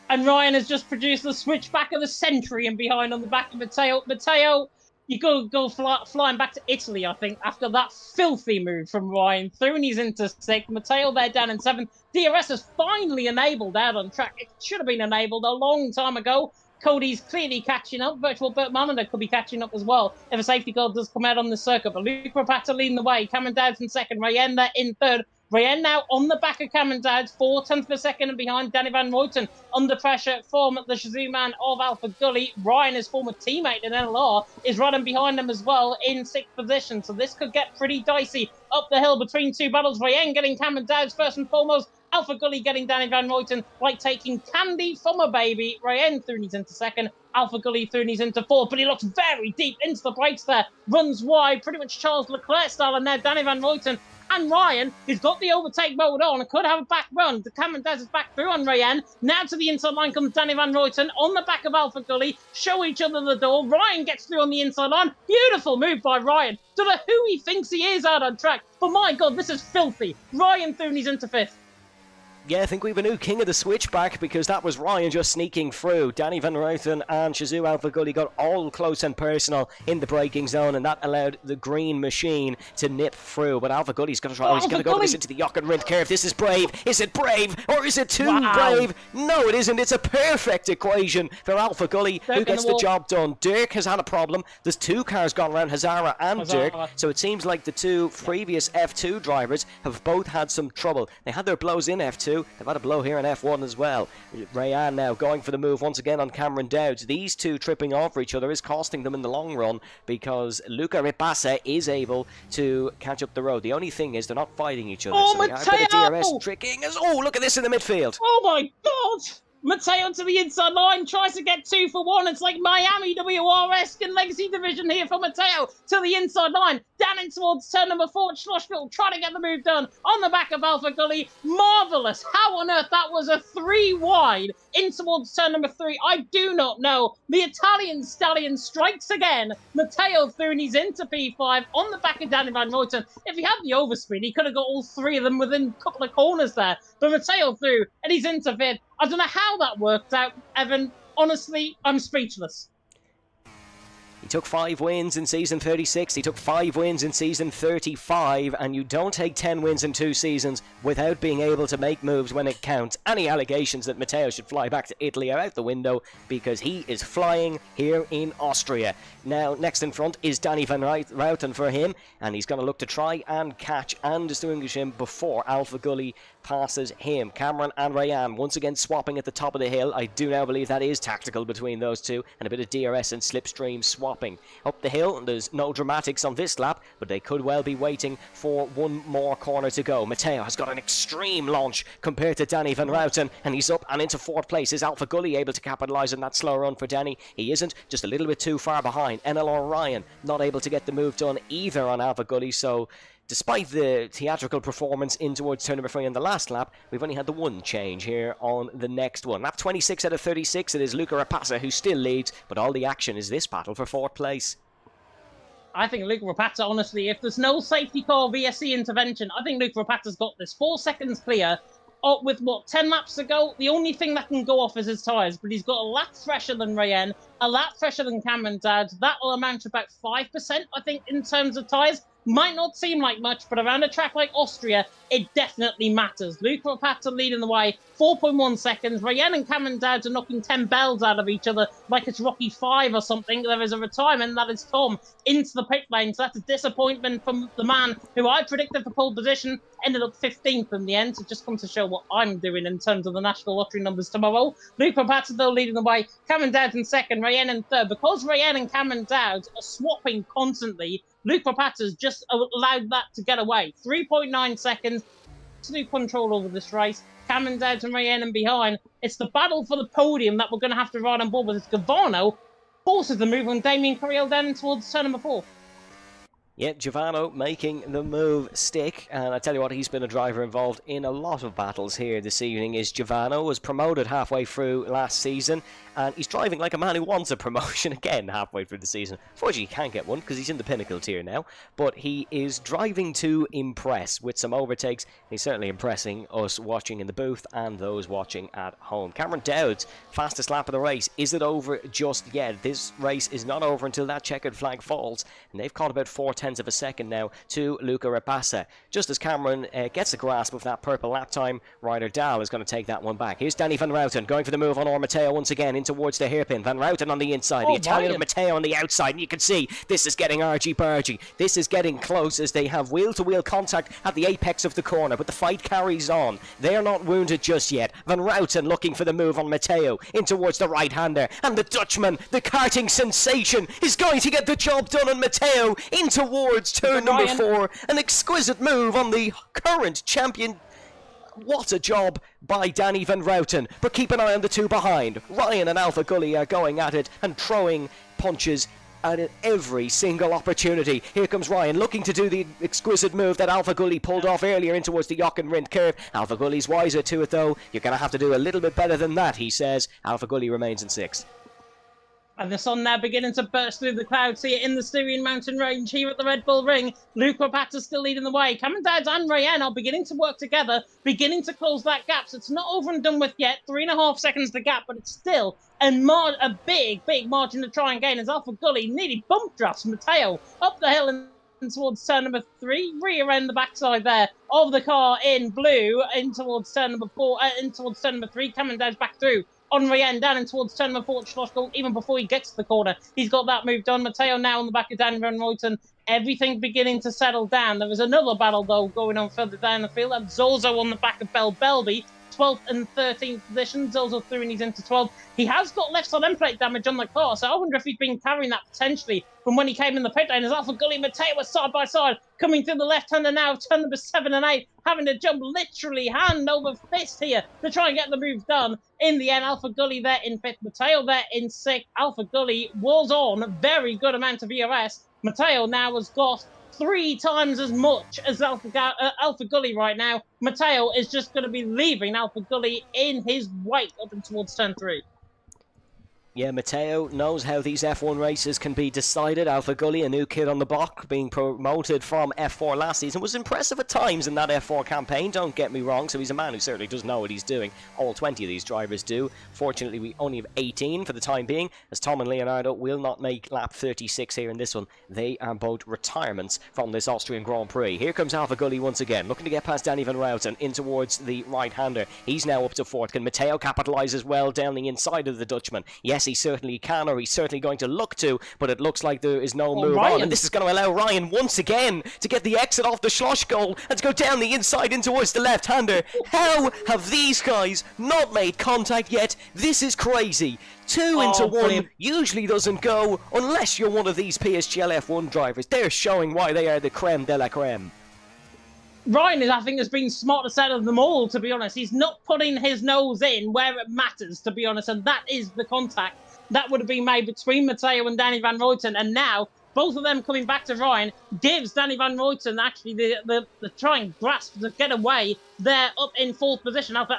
And Ryan has just produced the switchback of the century and behind on the back of Matteo. Matteo, you go flying back to Italy, I think, after that filthy move from Ryan. Throoney's into 6th. Matteo there down in 7th. DRS is finally enabled out on track. It should have been enabled a long time ago. Cody's clearly catching up. Virtual Burt Monitor could be catching up as well if a safety car does come out on the circuit. But Luke Rapata leading the way. Cameron Dowds in 2nd. Rayen there in 3rd. Rayen now on the back of Cameron Dowds, 4 tenths per second and behind Danny Van Ruyten under pressure from the Shazoo man of Alpha Gully. Ryan, his former teammate in NLR, is running behind him as well in 6th position. So this could get pretty dicey up the hill between two battles. Rayen getting Cameron Dowds first and foremost. Alpha Gully getting Danny Van Ruyten like taking candy from a baby. Rayen Throoney's into 2nd. Alpha Gully Throoney's into 4th, but he looks very deep into the brakes there. Runs wide, pretty much Charles Leclerc style, and now Danny Van Ruyten and Ryan, who's got the overtake mode on and could have a back run. The Cameron Dowds is back through on Rayen. Now to the inside line comes Danny Van Ruyten on the back of Alpha Gully. Show each other the door. Ryan gets through on the inside line. Beautiful move by Ryan. Don't know who he thinks he is out on track, but my God, this is filthy. Ryan Throoney's into 5th.
Yeah, I think we have a new king of the switchback because that was Ryan just sneaking through. Danny Van Ruyten and Shazoo Alpha Gully got all close and personal in the braking zone, and that allowed the green machine to nip through. But Alpha Gully's going to try. He's going to go this into the Jochen Rindt curve. This is brave. Is it brave or is it too brave? No, it isn't. It's a perfect equation for Alpha Gully, who gets the job done. Dirk has had a problem. There's 2 cars gone around, Hazara and Dirk. So it seems like the 2 previous F2 drivers have both had some trouble. They had their blows in F2. They've had a blow here in F1 as well. Rayan now going for the move once again on Cameron Dowds. These 2 tripping over each other is costing them in the long run because Luca Rapassa is able to catch up the road. The only thing is they're not fighting each other.
Oh,
so
Matteo!
a bit of DRS tricking. Oh, look at this in the midfield.
Oh my God! Matteo to the inside line, tries to get 2 for 1. It's like Miami WRS in Legacy Division here for Matteo to the inside line. Down in towards turn number 4 at Schlossville, trying to get the move done on the back of Alpha Gully. Marvellous. How on earth that was a 3 wide in towards turn number 3, I do not know. The Italian stallion strikes again. Matteo Throoney's into P5 on the back of Danny Van Ruyten. If he had the overspeed, he could have got all 3 of them within a couple of corners there. But Matteo through, and he's into 5th. I don't know how that worked out, Evan. Honestly, I'm speechless.
He took 5 wins in season 36, he took 5 wins in season 35, and you don't take 10 wins in 2 seasons without being able to make moves when it counts. Any allegations that Matteo should fly back to Italy are out the window because he is flying here in Austria. Now, next in front is Danny Van Ruyten for him, and he's going to look to try and catch and distinguish him before Alpha Gully passes him. Cameron and Rayan once again swapping at the top of the hill. I do now believe that is tactical between those 2, and a bit of DRS and slipstream swapping. Up the hill, there's no dramatics on this lap, but they could well be waiting for one more corner to go. Matteo has got an extreme launch compared to Danny Van Ruyten, and he's up and into 4th place. Is Alpha Gully able to capitalise on that slow run for Danny? He isn't, just a little bit too far behind. NLR Ryan not able to get the move done either on Alpha Gully, so despite the theatrical performance in towards turn number 3 in the last lap, we've only had the 1 change here on the next one. Lap 26 out of 36, it is Luca Rapassa who still leads, but all the action is this battle for 4th place.
I think Luca Rapata, honestly, if there's no safety car VSC intervention, I think Luca Rapata's got this. 4 seconds clear. With what, 10 laps to go? The only thing that can go off is his tyres, but he's got a lap fresher than Rayen, a lap fresher than Cameron Dowds. That will amount to about 5%, I think, in terms of tyres. Might not seem like much, but around a track like Austria, it definitely matters. Luca Rapazza leading the way, 4.1 seconds. Ryan and Cameron Dowd are knocking 10 bells out of each other like it's Rocky 5 or something. There is a retirement, that is Tom, into the pit lane. So that's a disappointment from the man who I predicted for pole position, ended up 15th in the end. So just comes to show what I'm doing in terms of the National Lottery numbers tomorrow. Luca Rapazza, though, leading the way. Cameron Dowd in second, Ryan in third. Because Ryan and Cameron Dowd are swapping constantly, Luke Rapazza's just allowed that to get away. 3.9 seconds. Absolute control over this race. Cameron Dowd and Ryan and behind. It's the battle for the podium that we're going to have to ride on board with. It's Gavano forces the move on Damien Carriel down towards turn number 4.
Yeah, Giovanni making the move stick, and I tell you what, he's been a driver involved in a lot of battles here this evening. Is Giovanni was promoted halfway through last season, and he's driving like a man who wants a promotion again halfway through the season. Fortunately, he can't get one because he's in the pinnacle tier now, but he is driving to impress with some overtakes. He's certainly impressing us watching in the booth and those watching at home. Cameron Dowd's fastest lap of the race. Is it over just yet? This race is not over until that checkered flag falls, and they've caught about 4/10 of a second now to Luca Rapazza. Just as Cameron gets a grasp of that purple lap time, Ryder Dahl is going to take that one back. Here's Danny Van Routen going for the move on Matteo once again in towards the hairpin. Van Routen on the inside, the Italian of Matteo on the outside, and you can see this is getting argy-bargy. This is getting close as they have wheel-to-wheel contact at the apex of the corner, but the fight carries on. They're not wounded just yet. Van Routen looking for the move on Matteo in towards the right-hander, and the Dutchman, the karting sensation, is going to get the job done on Matteo in towards turn number 4. An exquisite move on the current champion. What a job by Danny Van Routen. But keep an eye on the two behind. Ryan and Alpha Gully are going at it and throwing punches at every single opportunity. Here comes Ryan looking to do the exquisite move that Alpha Gully pulled off earlier in towards the Jochen Rindt curve. Alpha Gully's wiser to it though. You're going to have to do a little bit better than that, he says. Alpha Gully remains in 6th.
And the sun now beginning to burst through the clouds here in the Styrian mountain range here at the Red Bull Ring. Luke Rapazza still leading the way. Cameron Dowd and Ryan are beginning to work together, beginning to close that gap. So it's not over and done with yet. 3.5 seconds the gap, but it's still a big margin to try and gain as Alpha Gully nearly bump drafts Matteo up the hill and towards turn number 3, rear end the backside there of the car in blue, in towards turn number 4, in towards turn number 3. Cameron Dowd's back through on Ryan down and towards turn number 4 at Schlossgold, even before he gets to the corner. He's got that move done. Matteo now on the back of Danny Van Routen. Everything beginning to settle down. There was another battle, though, going on further down the field. And Zozo on the back of Bell Belby. 12th and 13th position. Zozo through and he's into 12th. He has got left side end plate damage on the car, so I wonder if he's been carrying that potentially from when he came in the pit lane. As Alpha Gully and Matteo were side by side, coming through the left-hander now, turn number 7 and 8, having to jump literally hand over fist here to try and get the move done. In the end, Alpha Gully there in 5th, Matteo there in 6th. Alpha Gully was on a very good amount of ERS. Matteo now has got 3 times as much as Alpha Gully right now. Matteo is just going to be leaving Alpha Gully in his wake up and towards turn 3.
Yeah, Matteo knows how these F1 races can be decided. Alpha Gully, a new kid on the block, being promoted from F4 last season, was impressive at times in that F4 campaign, don't get me wrong, so he's a man who certainly does know what he's doing. All 20 of these drivers do. Fortunately, we only have 18 for the time being, as Tom and Leonardo will not make lap 36 here in this one. They are both retirements from this Austrian Grand Prix. Here comes Alpha Gully once again, looking to get past Danny Van Routen in towards the right-hander. He's now up to 4th. Can Matteo capitalise as well down the inside of the Dutchman? Yes, he certainly can, or he's certainly going to look to, but it looks like there is no move on, and this is going to allow Ryan once again to get the exit off the Schlossgold and to go down the inside in towards the left-hander. How have these guys not made contact yet? This is crazy. 2 into 1
brilliant.
usually doesn't go unless you're one of these PSGL F1 drivers. They're showing why they are the creme de la creme.
Ryan, I think, has been smartest out of them all, to be honest. He's not putting his nose in where it matters, to be honest, and that is the contact that would have been made between Matteo and Danny Van Routen. And now, both of them coming back to Ryan gives Danny Van Routen actually the trying grasp to get away. They're up in 4th position. Alpha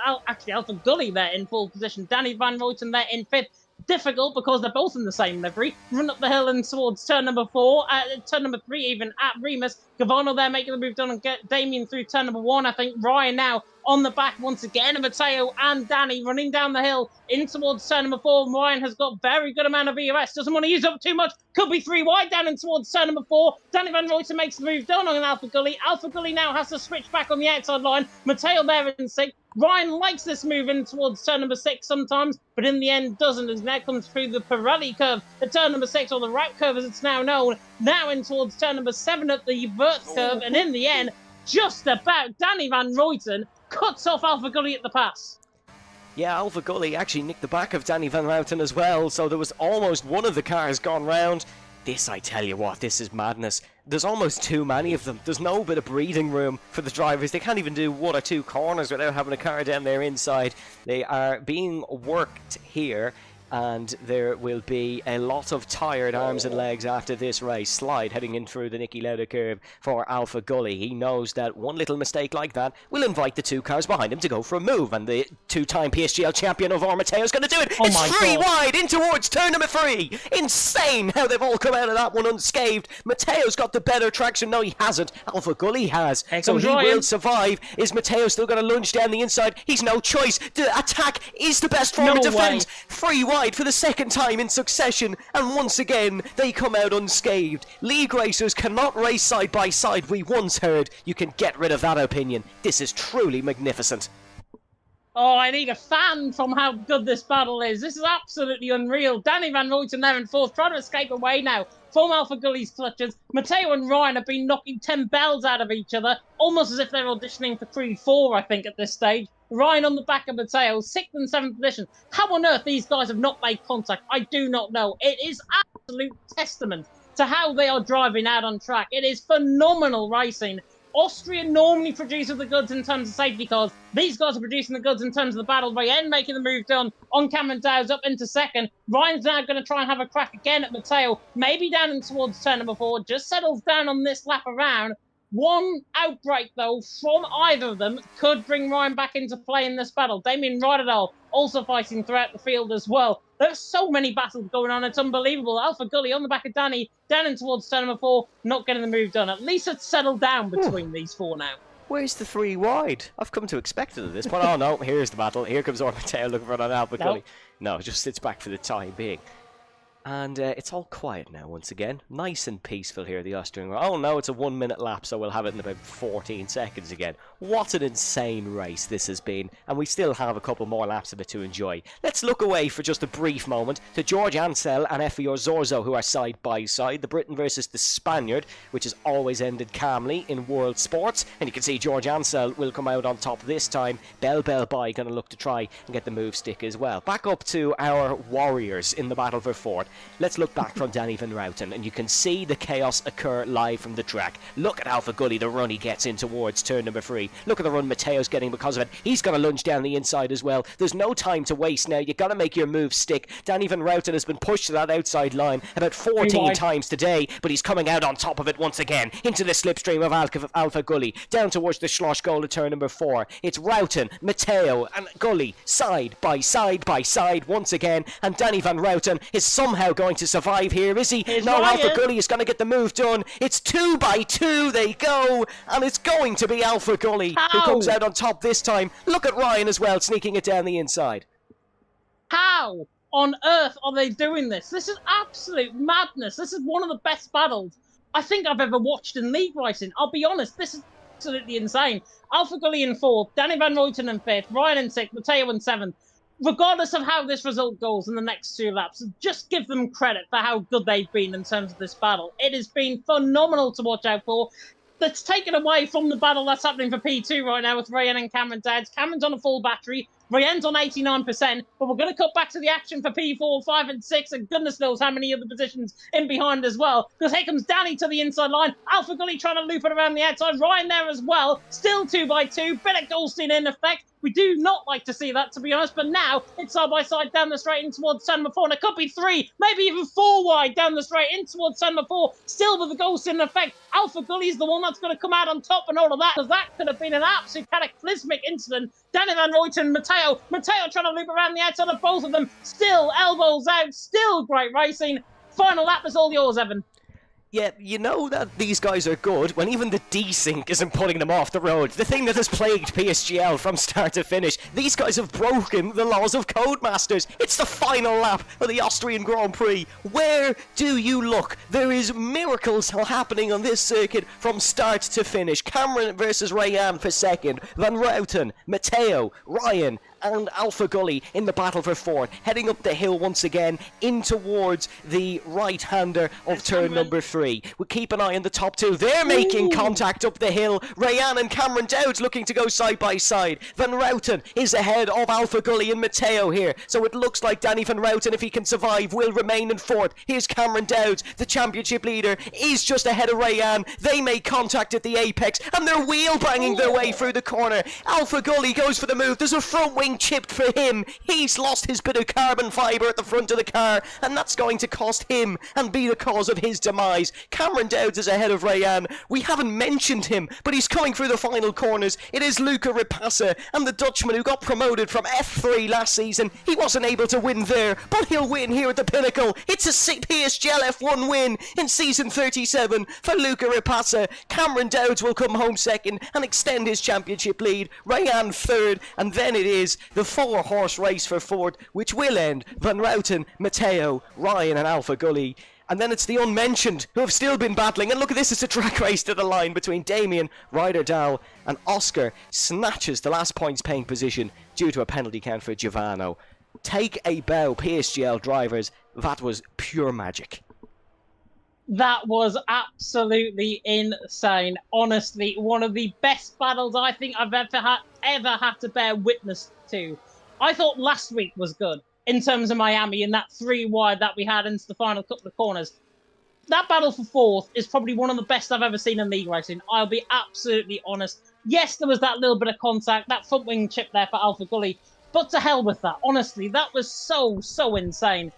Gully there in 4th position. Danny Van Routen there in 5th. Difficult because they're both in the same livery. Run up the hill and towards turn number 4, turn number 3 even at Remus. Gavano there making the move done and get Damien through turn number 1. I think Ryan now on the back once again. Matteo and Danny running down the hill in towards turn number 4. Ryan has got very good amount of EOS. Doesn't want to use up too much. Could be 3 wide down in towards turn number 4. Danny Van Ruyten makes the move done on Alpha Gully. Alpha Gully now has to switch back on the outside line. Matteo there in 6. Ryan likes this move in towards turn number 6 sometimes, but in the end doesn't, as now comes through the Pirelli curve at turn number 6, or the route curve as it's now known, now in towards turn number 7 at the vert curve, and in the end, just about Danny Van Ruyten cuts off Alpha Gully at the pass.
Yeah, Alpha Gully actually nicked the back of Danny Van Ruyten as well, so there was almost one of the cars gone round. This, I tell you what, this is madness. There's almost too many of them. There's no bit of breathing room for the drivers. They can't even do 1 or 2 corners without having a car down there inside. They are being worked here, and there will be a lot of tired arms and legs after this race. Slide heading in through the Niki Lauda curve for Alpha Gully. He knows that one little mistake like that will invite the 2 cars behind him to go for a move, and the 2-time PSGL champion of Mateo is going to do it. It's 3 wide in towards turn number 3. Insane how they've all come out of that one unscathed. Mateo's got the better traction. No, he hasn't. Alpha Gully has. So he will survive. Is Mateo still going to lunge down the inside? He's no choice. The attack is the best form of defense. 3 wide for the 2nd time in succession, and once again they come out unscathed. League racers cannot race side by side. We once heard you can get rid of that opinion. This is truly magnificent.
Oh, I need a fan from how good this battle is. This is absolutely unreal. Danny Van Ruyten there in 4th, trying to escape away now from Alpha Gully's clutches. Matteo and Ryan have been knocking 10 bells out of each other, almost as if they're auditioning for Creed 4, I think, at this stage. Ryan on the back of Matteo, 6th and 7th position. How on earth these guys have not made contact, I do not know. It is absolute testament to how they are driving out on track. It is phenomenal racing. Austria normally produces the goods in terms of safety cars. These guys are producing the goods in terms of the battle. Ryan making the move done on Cameron Dow's up into 2nd. Ryan's now going to try and have a crack again at Matteo. Maybe down in towards turn number 4. Just settles down on this lap around. One outbreak, though, from either of them could bring Ryan back into play in this battle. Damien Rodadal also fighting throughout the field as well. There's so many battles going on, it's unbelievable. Alpha Gully on the back of Danny, down in towards turn number 4, not getting the move done. At least it's settled down between these 4 now.
Where's the 3 wide? I've come to expect it at this point. Oh no, here's the battle. Here comes Mateo looking for an Alpha Gully. No, it just sits back for the time being. And it's all quiet now once again. Nice and peaceful here, the Austrian. Oh no, it's a 1-minute lap, so we'll have it in about 14 seconds again. What an insane race this has been. And we still have a couple more laps of it to enjoy. Let's look away for just a brief moment to George Ansel and Efior Zorzo, who are side by side. The Briton versus the Spaniard, which has always ended calmly in world sports. And you can see George Ansel will come out on top this time. Bell by going to look to try and get the move stick as well. Back up to our warriors in the battle for 4th. Let's look back from Danny Van Ruyten, and you can see the chaos occur live from the track. Look at Alpha Gully, the run he gets in towards turn number 3. Look at the run Mateo's getting because of it. He's going to lunge down the inside as well. There's no time to waste now. You've got to make your move stick. Danny Van Ruyten has been pushed to that outside line about 14 times today, but he's coming out on top of it once again into the slipstream of Alpha Gully, down towards the Schloss goal at turn number 4. It's Ruyten, Mateo, and Gully side by side by side once again, and Danny Van Ruyten is somehow going to survive here, is he? No, Alpha Gully is going to get the move done. It's 2 by 2 they go, and it's going to be Alpha Gully who comes out on top this time. Look at Ryan as well, sneaking it down the inside.
How on earth are they doing this? This is absolute madness. This is one of the best battles I think I've ever watched in league racing. I'll be honest, this is absolutely insane. Alpha Gully in 4th, Danny Van Ruyten in 5th, Ryan in 6th, Mateo in 7th. Regardless of how this result goes in the next 2 laps, just give them credit for how good they've been in terms of this battle. It has been phenomenal to watch out for. That's taken away from the battle that's happening for P2 right now with Ryan and Cameron Dowds. Cameron's on a full battery. Ryan's on 89%, but we're going to cut back to the action for P4, 5 and 6, and goodness knows how many other positions in behind as well. Because here comes Danny to the inside line. Alpha Gully trying to loop it around the outside. Ryan there as well. Still 2 by 2. Bit of Goldstein in effect. We do not like to see that, to be honest, but now it's side by side down the straight in towards turn number 4, and it could be 3, maybe even 4 wide down the straight in towards turn number 4, still with the Goldstein in effect. Alpha Gully's the one that's going to come out on top and all of that, because that could have been an absolute cataclysmic incident. Danny Van Ruyten, Mateo trying to loop around the outside of both of them, still elbows out, still great racing. Final lap is all yours, Evan.
Yeah, you know that these guys are good when even the desync isn't putting them off the road. The thing that has plagued PSGL from start to finish. These guys have broken the laws of Codemasters. It's the final lap of the Austrian Grand Prix. Where do you look? There is miracles happening on this circuit from start to finish. Cameron versus Rayan for second. Van Routen, Matteo, Ryan, and Alpha Gully in the battle for fourth, heading up the hill once again in towards the right-hander of turn number 3. We'll keep an eye on the top two. They're making contact up the hill. Rayan and Cameron Dowds looking to go side by side. Van Routen is ahead of Alpha Gully and Matteo here, so it looks like Danny Van Routen, if he can survive, will remain in fourth. Here's Cameron Dowds, the championship leader, is just ahead of Rayan. They make contact at the apex, and they're wheel banging their way through the corner. Alpha Gully goes for the move. There's a front wing chipped for him. He's lost his bit of carbon fibre at the front of the car, and that's going to cost him and be the cause of his demise. Cameron Dowds is ahead of Rayan. We haven't mentioned him, but he's coming through the final corners. It is Luca Rapassa, and the Dutchman who got promoted from F3 last season. He wasn't able to win there, but he'll win here at the pinnacle. It's a PSGL F1 win in season 37 for Luca Rapassa. Cameron Dowds will come home second and extend his championship lead. Rayan third, and then it is the 4-horse race for fourth, which will end Van Routen, Matteo, Ryan and Alpha Gully. And then it's the unmentioned who have still been battling. And look at this, it's a track race to the line between Damien, Ryder and Oscar. Snatches the last points paying position due to a penalty count for Giovanno. Take a bow, PSGL drivers. That was pure magic.
That was absolutely insane. Honestly, one of the best battles I think I've ever had to bear witness to. I thought last week was good in terms of Miami and that 3 wide that we had into the final couple of corners. That battle for fourth is probably one of the best I've ever seen in league racing. I'll be absolutely honest. Yes, there was that little bit of contact, that front wing chip there for Alpha Gully, but to hell with that. Honestly, that was so insane.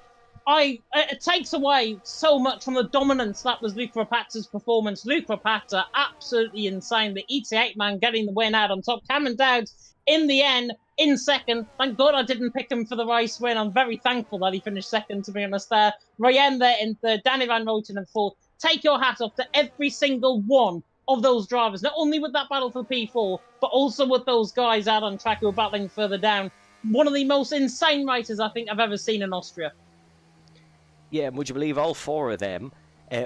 It takes away so much from the dominance that was Luca Rapazza's performance. Luca Rapazza, absolutely insane. The ET8 man getting the win out on top. Cameron Dowds, in the end, in second. Thank God I didn't pick him for the race win. I'm very thankful that he finished second, to be honest there. Rayen there in third. Danny Van Roten in fourth. Take your hat off to every single one of those drivers. Not only with that battle for P4, but also with those guys out on track who are battling further down. One of the most insane races I think I've ever seen in Austria.
Yeah, and would you believe all 4 of them,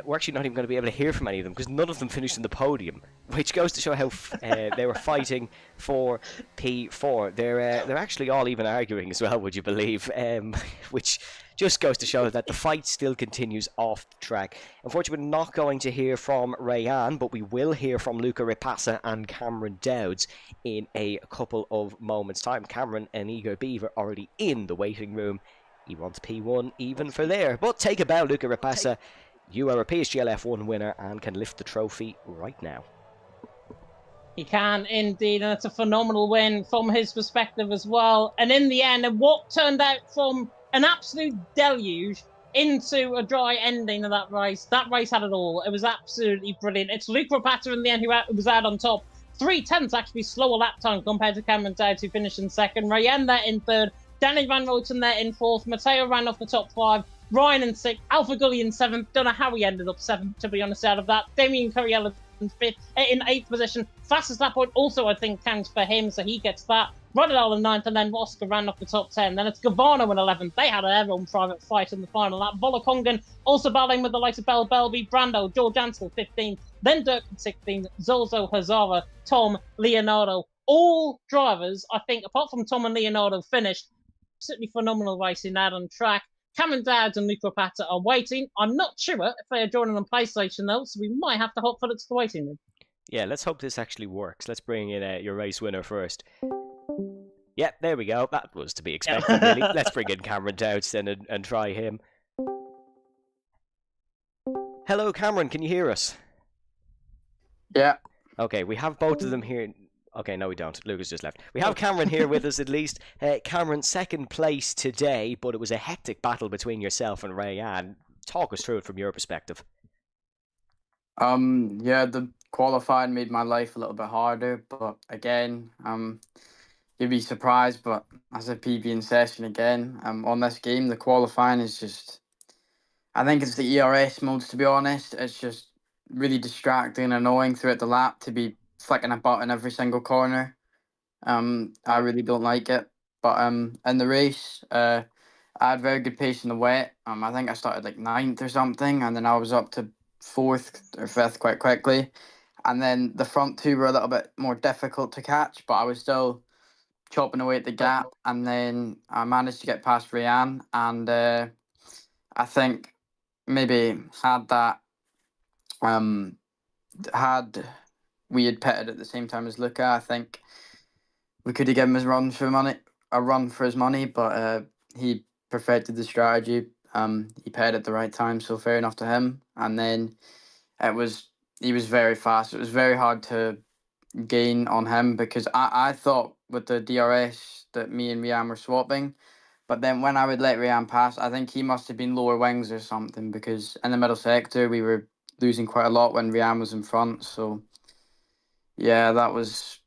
we're actually not even going to be able to hear from any of them because none of them finished in the podium, which goes to show how they were fighting for P4. They're actually all even arguing as well, would you believe, which just goes to show that the fight still continues off the track. Unfortunately, we're not going to hear from Rayan, but we will hear from Luca Rapassa and Cameron Dowds in a couple of moments' time. Cameron and Igor Beaver already in the waiting room. He wants P1 even for there. But take a bow, Luca Rapassa. You are a PSGL F1 winner and can lift the trophy right now.
He can indeed, and it's a phenomenal win from his perspective as well. And in the end, what turned out from an absolute deluge into a dry ending of that race had it all. It was absolutely brilliant. It's Luca Rapassa in the end who was out on top. 3/10 actually slower lap time compared to Cameron Dowds, who finished in second. Rayen there in third. Danny Van Roten there in fourth. Matteo ran off the top 5. Ryan in sixth. Alpha Gully in seventh. Don't know how he ended up seventh, to be honest, out of that. Damien Curiel in fifth, in 8th position. Fastest lap point also, I think, counts for him, so he gets that. Rodadal in 9th, and then Oscar ran off the top 10. Then it's Gavano in 11th. They had their own private fight in the final lap. Volokongan also battling with the likes of Bell Belby, Brando, George Ansel 15th. Then Dirk 16th. Zolzo Hazara, Tom, Leonardo. All drivers, I think, apart from Tom and Leonardo, finished. Absolutely phenomenal racing out on track. Cameron Dowds and Luca Rapassa are waiting. I'm not sure if they are joining on PlayStation though, so we might have to hop for it to the waiting room.
Yeah, let's hope this actually works. Let's bring in your race winner first. Yep, there we go. That was to be expected, really. Let's bring in Cameron Dowds then and try him. Hello, Cameron. Can you hear us?
Yeah.
Okay, we have both of them here. Okay, no we don't. Lucas just left. We have Cameron here with us at least. Cameron, second place today, but it was a hectic battle between yourself and Rayan. Talk us through it from your perspective.
Yeah, the qualifying made my life a little bit harder, but again, you'd be surprised, but as a PB in session again, on this game, the qualifying is just I think it's the ERS modes, to be honest. It's just really distracting and annoying throughout the lap to be flicking a button every single corner. I really don't like it. But in the race, I had very good pace in the wet. I think I started like ninth or something, and then I was up to fourth or fifth quite quickly. And then the front two were a little bit more difficult to catch, but I was still chopping away at the gap. And then I managed to get past Ryan, and I think maybe um had we had pitted at the same time as Luca, I think we could have given him a run for his money, but he perfected the strategy. He paired at the right time, so fair enough to him. And then he was very fast. It was very hard to gain on him because I thought with the DRS that me and Rian were swapping, but then when I would let Rian pass, I think he must have been lower wings or something because in the middle sector we were losing quite a lot when Rian was in front. So yeah, that was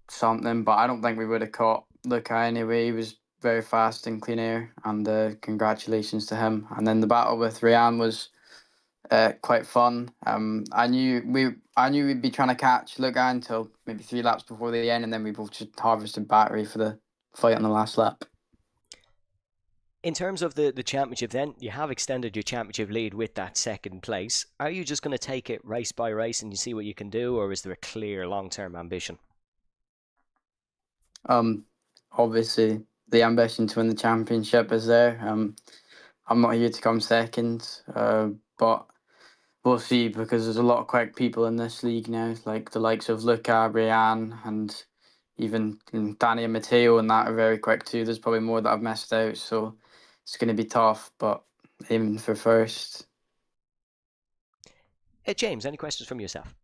something, but I don't think we would have caught Luca anyway. He was very fast in clean air, and congratulations to him. And then the battle with Ryan was quite fun. I knew we'd be trying to catch Luca until maybe 3 laps before the end, and then we both just harvested battery for the fight on the last lap.
In terms of the championship, then you have extended your championship lead with that second place. Are you just going to take it race by race and you see what you can do, or is there a clear long-term ambition?
Obviously the ambition to win the championship is there. I'm not here to come second, but we'll see because there's a lot of quick people in this league now, like the likes of Luca, Brian, and even Danny and Matteo, and that are very quick too. There's probably more that I've missed out, so it's going to be tough, but aiming for first.
James, any questions from yourself?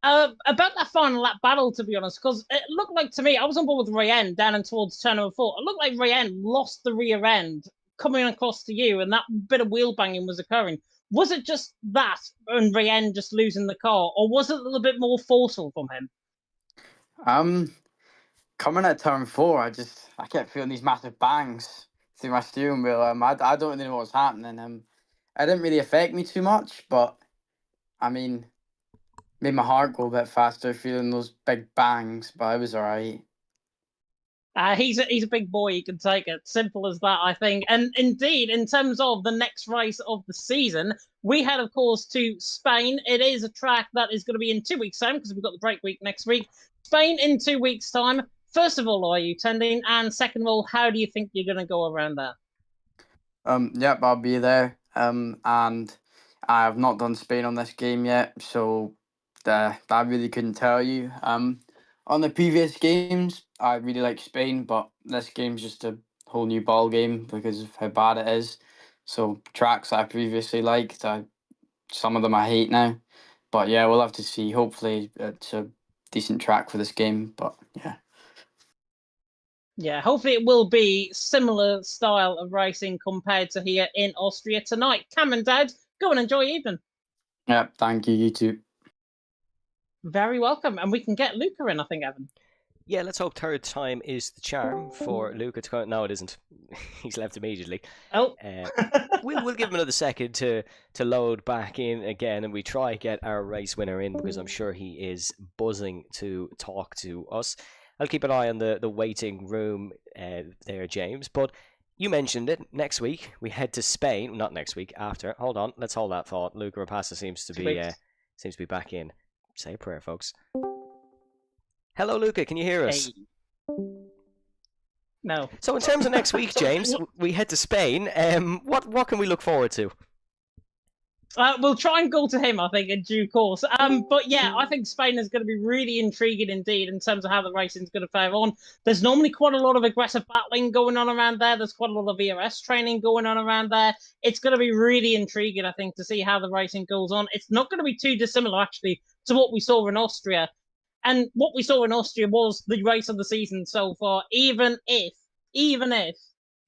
About that final lap battle, to be honest, because it looked like to me, I was on board with Rayen down and towards turn number 4. It looked like Rayen lost the rear end coming across to you, and that bit of wheel banging was occurring. Was it just that and Rayen just losing the car, or was it a little bit more forceful from him?
Coming at turn 4, I kept feeling these massive bangs through my steering wheel. I don't really know what was happening. It didn't really affect me too much, but I mean, made my heart go a bit faster feeling those big bangs, but I was alright.
He's a big boy. He can take it. Simple as that, I think. And indeed, in terms of the next race of the season, we head, of course, to Spain. It is a track that is going to be in 2 weeks' time because we've got the break week next week. Spain in 2 weeks' time. First of all, are you attending? And second of all, how do you think you're going to go around that?
Yep, I'll be there. And I have not done Spain on this game yet, so I really couldn't tell you. On the previous games, I really like Spain, but this game's just a whole new ball game because of how bad it is. So tracks I previously liked, some of them I hate now. But yeah, we'll have to see. Hopefully, it's a decent track for this game. But yeah.
Yeah, hopefully it will be similar style of racing compared to here in Austria tonight. Cam and Dad, go and enjoy your evening.
Yeah, thank you, you too.
Very welcome. And we can get Luca in, I think, Evan.
Yeah, let's hope third time is the charm for Luca to come. No, it isn't. He's left immediately.
Oh.
We'll give him another second to load back in again, and we try get our race winner in because I'm sure he is buzzing to talk to us. I'll keep an eye on the waiting room there, James. But you mentioned it. Next week we head to Spain. Not next week. After. Hold on. Let's hold that thought. Luca Rapassa seems to be back in. Say a prayer, folks. Hello, Luca. Can you hear us?
Hey. No.
So in terms of next week, James, we head to Spain. What can we look forward to?
We'll try and go to him, I think, in due course. But yeah, I think Spain is going to be really intriguing indeed in terms of how the racing's going to fare on. There's normally quite a lot of aggressive battling going on around there. There's quite a lot of VRS training going on around there. It's going to be really intriguing, I think, to see how the racing goes on. It's not going to be too dissimilar, actually, to what we saw in Austria. And what we saw in Austria was the race of the season so far, even if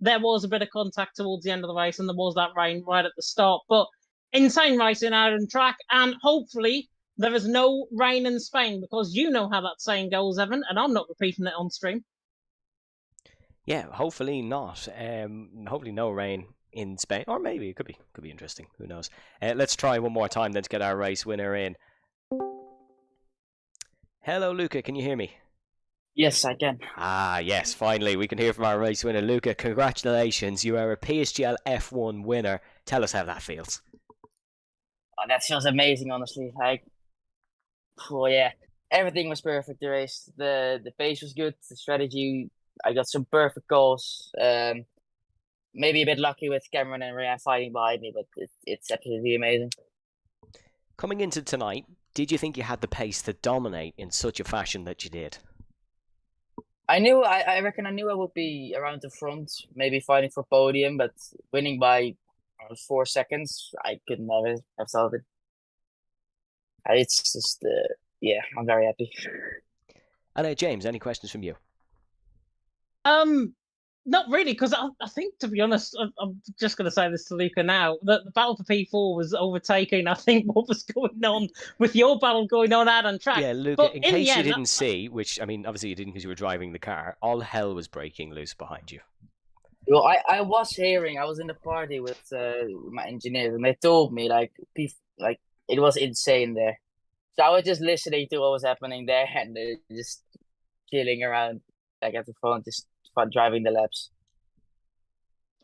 there was a bit of contact towards the end of the race and there was that rain right at the start. But insane racing out on track, and hopefully there is no rain in Spain because you know how that saying goes, Evan, and I'm not repeating it on stream.
Yeah, hopefully not. Hopefully no rain in Spain, or maybe it could be interesting. Who knows? Let's try one more time then to get our race winner in. Hello, Luca. Can you hear me?
Yes, I can.
Ah, yes. Finally, we can hear from our race winner, Luca. Congratulations! You are a PSGL F1 winner. Tell us how that feels.
Oh, that feels amazing, honestly. Oh yeah, everything was perfect. The race, the pace was good. The strategy, I got some perfect calls. Maybe a bit lucky with Cameron and Ryan fighting behind me, but it's absolutely amazing.
Coming into tonight, did you think you had the pace to dominate in such a fashion that you did?
I reckon I knew I would be around the front, maybe fighting for podium, but winning by 4 seconds, I could never have thought it. It's just, yeah, I'm very happy.
And James, any questions from you?
Not really, because I think, to be honest, I'm just going to say this to Luca now, that the battle for P4 was overtaking, I think, what was going on with your battle going on out on track.
Yeah, Luca,
but
in case you
end,
didn't see, which, I mean, obviously you didn't because you were driving the car, all hell was breaking loose behind you.
Well, I was hearing, I was in the party with my engineers, and they told me, like, it was insane there. So I was just listening to what was happening there, and just chilling around, like, at the phone, just driving the laps.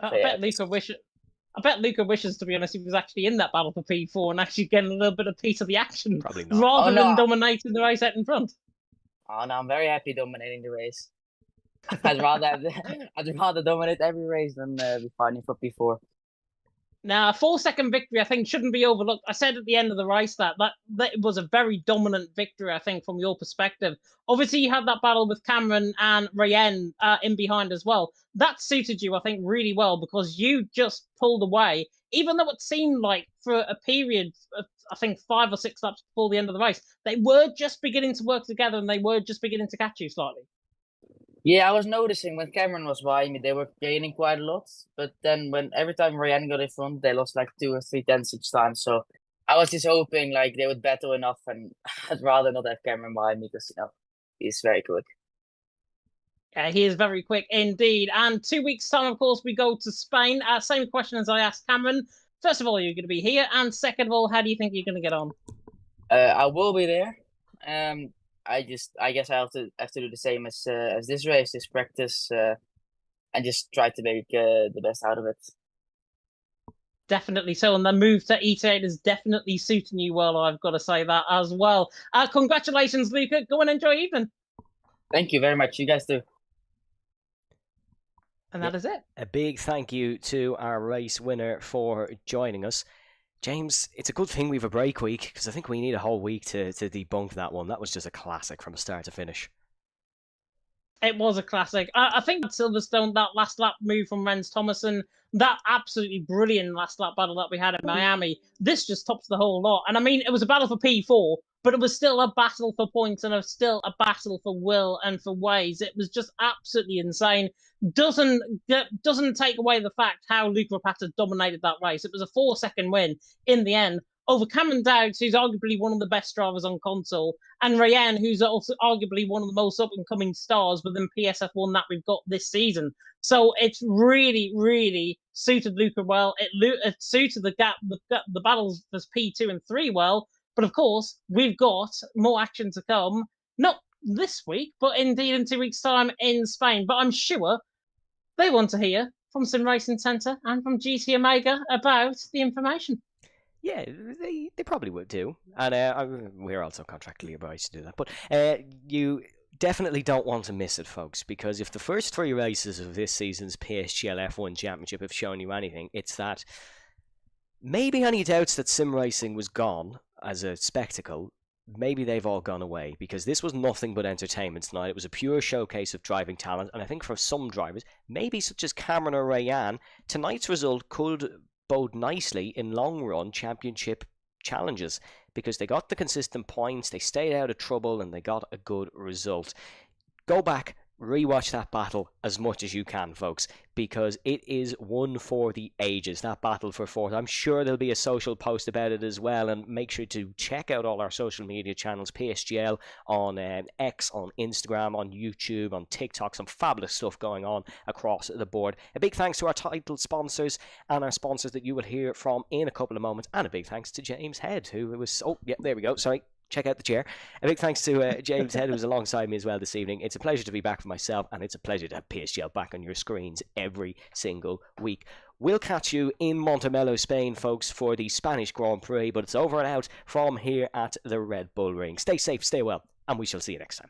I bet Luca wishes, to be honest, he was actually in that battle for P4 and actually getting a little bit of piece of the action,
Probably not.
rather than dominating the race out in front.
Oh no, I'm very happy dominating the race. I'd rather dominate every race than be fighting for P4.
Now, a 4-second victory, I think, shouldn't be overlooked. I said at the end of the race that was a very dominant victory, I think, from your perspective. Obviously, you had that battle with Cameron and Rayen in behind as well. That suited you, I think, really well because you just pulled away, even though it seemed like for a period of, I think, 5 or 6 laps before the end of the race, they were just beginning to work together and they were just beginning to catch you slightly.
Yeah, I was noticing when Cameron was behind me, they were gaining quite a lot. But then every time Ryan got in front, they lost like 2 or 3 tenths each time. So I was just hoping like they would battle enough, and I'd rather not have Cameron behind me because he's very quick.
Yeah, he is very quick indeed. And 2 weeks' time, of course, we go to Spain. Same question as I asked Cameron. First of all, you're going to be here, and second of all, how do you think you're going to get on?
I will be there. I guess I have to do the same as this race, this practice, and just try to make the best out of it.
Definitely so, and the move to E8 is definitely suiting you well. I've got to say that as well. Congratulations, Luca. Go and enjoy your evening.
Thank you very much. You guys too.
And that is it.
A big thank you to our race winner for joining us. James, it's a good thing we have a break week because I think we need a whole week to debunk that one. That was just a classic from start to finish.
It was a classic. I think Silverstone, that last lap move from Rens Thomason, that absolutely brilliant last lap battle that we had in Miami, this just tops the whole lot. And I mean, it was a battle for P4, but it was still a battle for points and still a battle for will and for ways. It was just absolutely insane. Doesn't take away the fact how Luca Rapata dominated that race. It was a 4-second win in the end over Cameron Dowds, who's arguably one of the best drivers on console, and Rayan, who's also arguably one of the most up-and-coming stars within PSF1 that we've got this season. So it's really, really suited Luca well. It suited the battles for P2 and 3 well. But of course, we've got more action to come. Not this week, but indeed in 2 weeks' time in Spain. But I'm sure they want to hear from Sim Racing Centre and from GT Omega about the information.
Yeah, they probably would do. And we're also contractually obliged to do that. But you definitely don't want to miss it, folks, because if the first 3 races of this season's PSGL F1 Championship have shown you anything, it's that maybe any doubts that sim racing was gone as a spectacle, maybe they've all gone away, because this was nothing but entertainment tonight. It was a pure showcase of driving talent, and I think for some drivers, maybe such as Cameron or Rayan, tonight's result could bode nicely in long-run championship challenges, because they got the consistent points, they stayed out of trouble, and they got a good result. Go back, rewatch that battle as much as you can, folks, because it is one for the ages, that battle for fourth. I'm sure there'll be a social post about it as well, and make sure to check out all our social media channels, PSGL on X, on Instagram, on YouTube, on TikTok. Some fabulous stuff going on across the board. A big thanks to our title sponsors and our sponsors that you will hear from in a couple of moments, and a big thanks to James Head, who was... Oh, yeah, there we go, sorry. Check out the chair. A big thanks to James Head, who's alongside me as well this evening. It's a pleasure to be back for myself, and it's a pleasure to have PSGL back on your screens every single week. We'll catch you in Montemelo, Spain, folks, for the Spanish Grand Prix, but it's over and out from here at the Red Bull Ring. Stay safe, stay well, and we shall see you next time.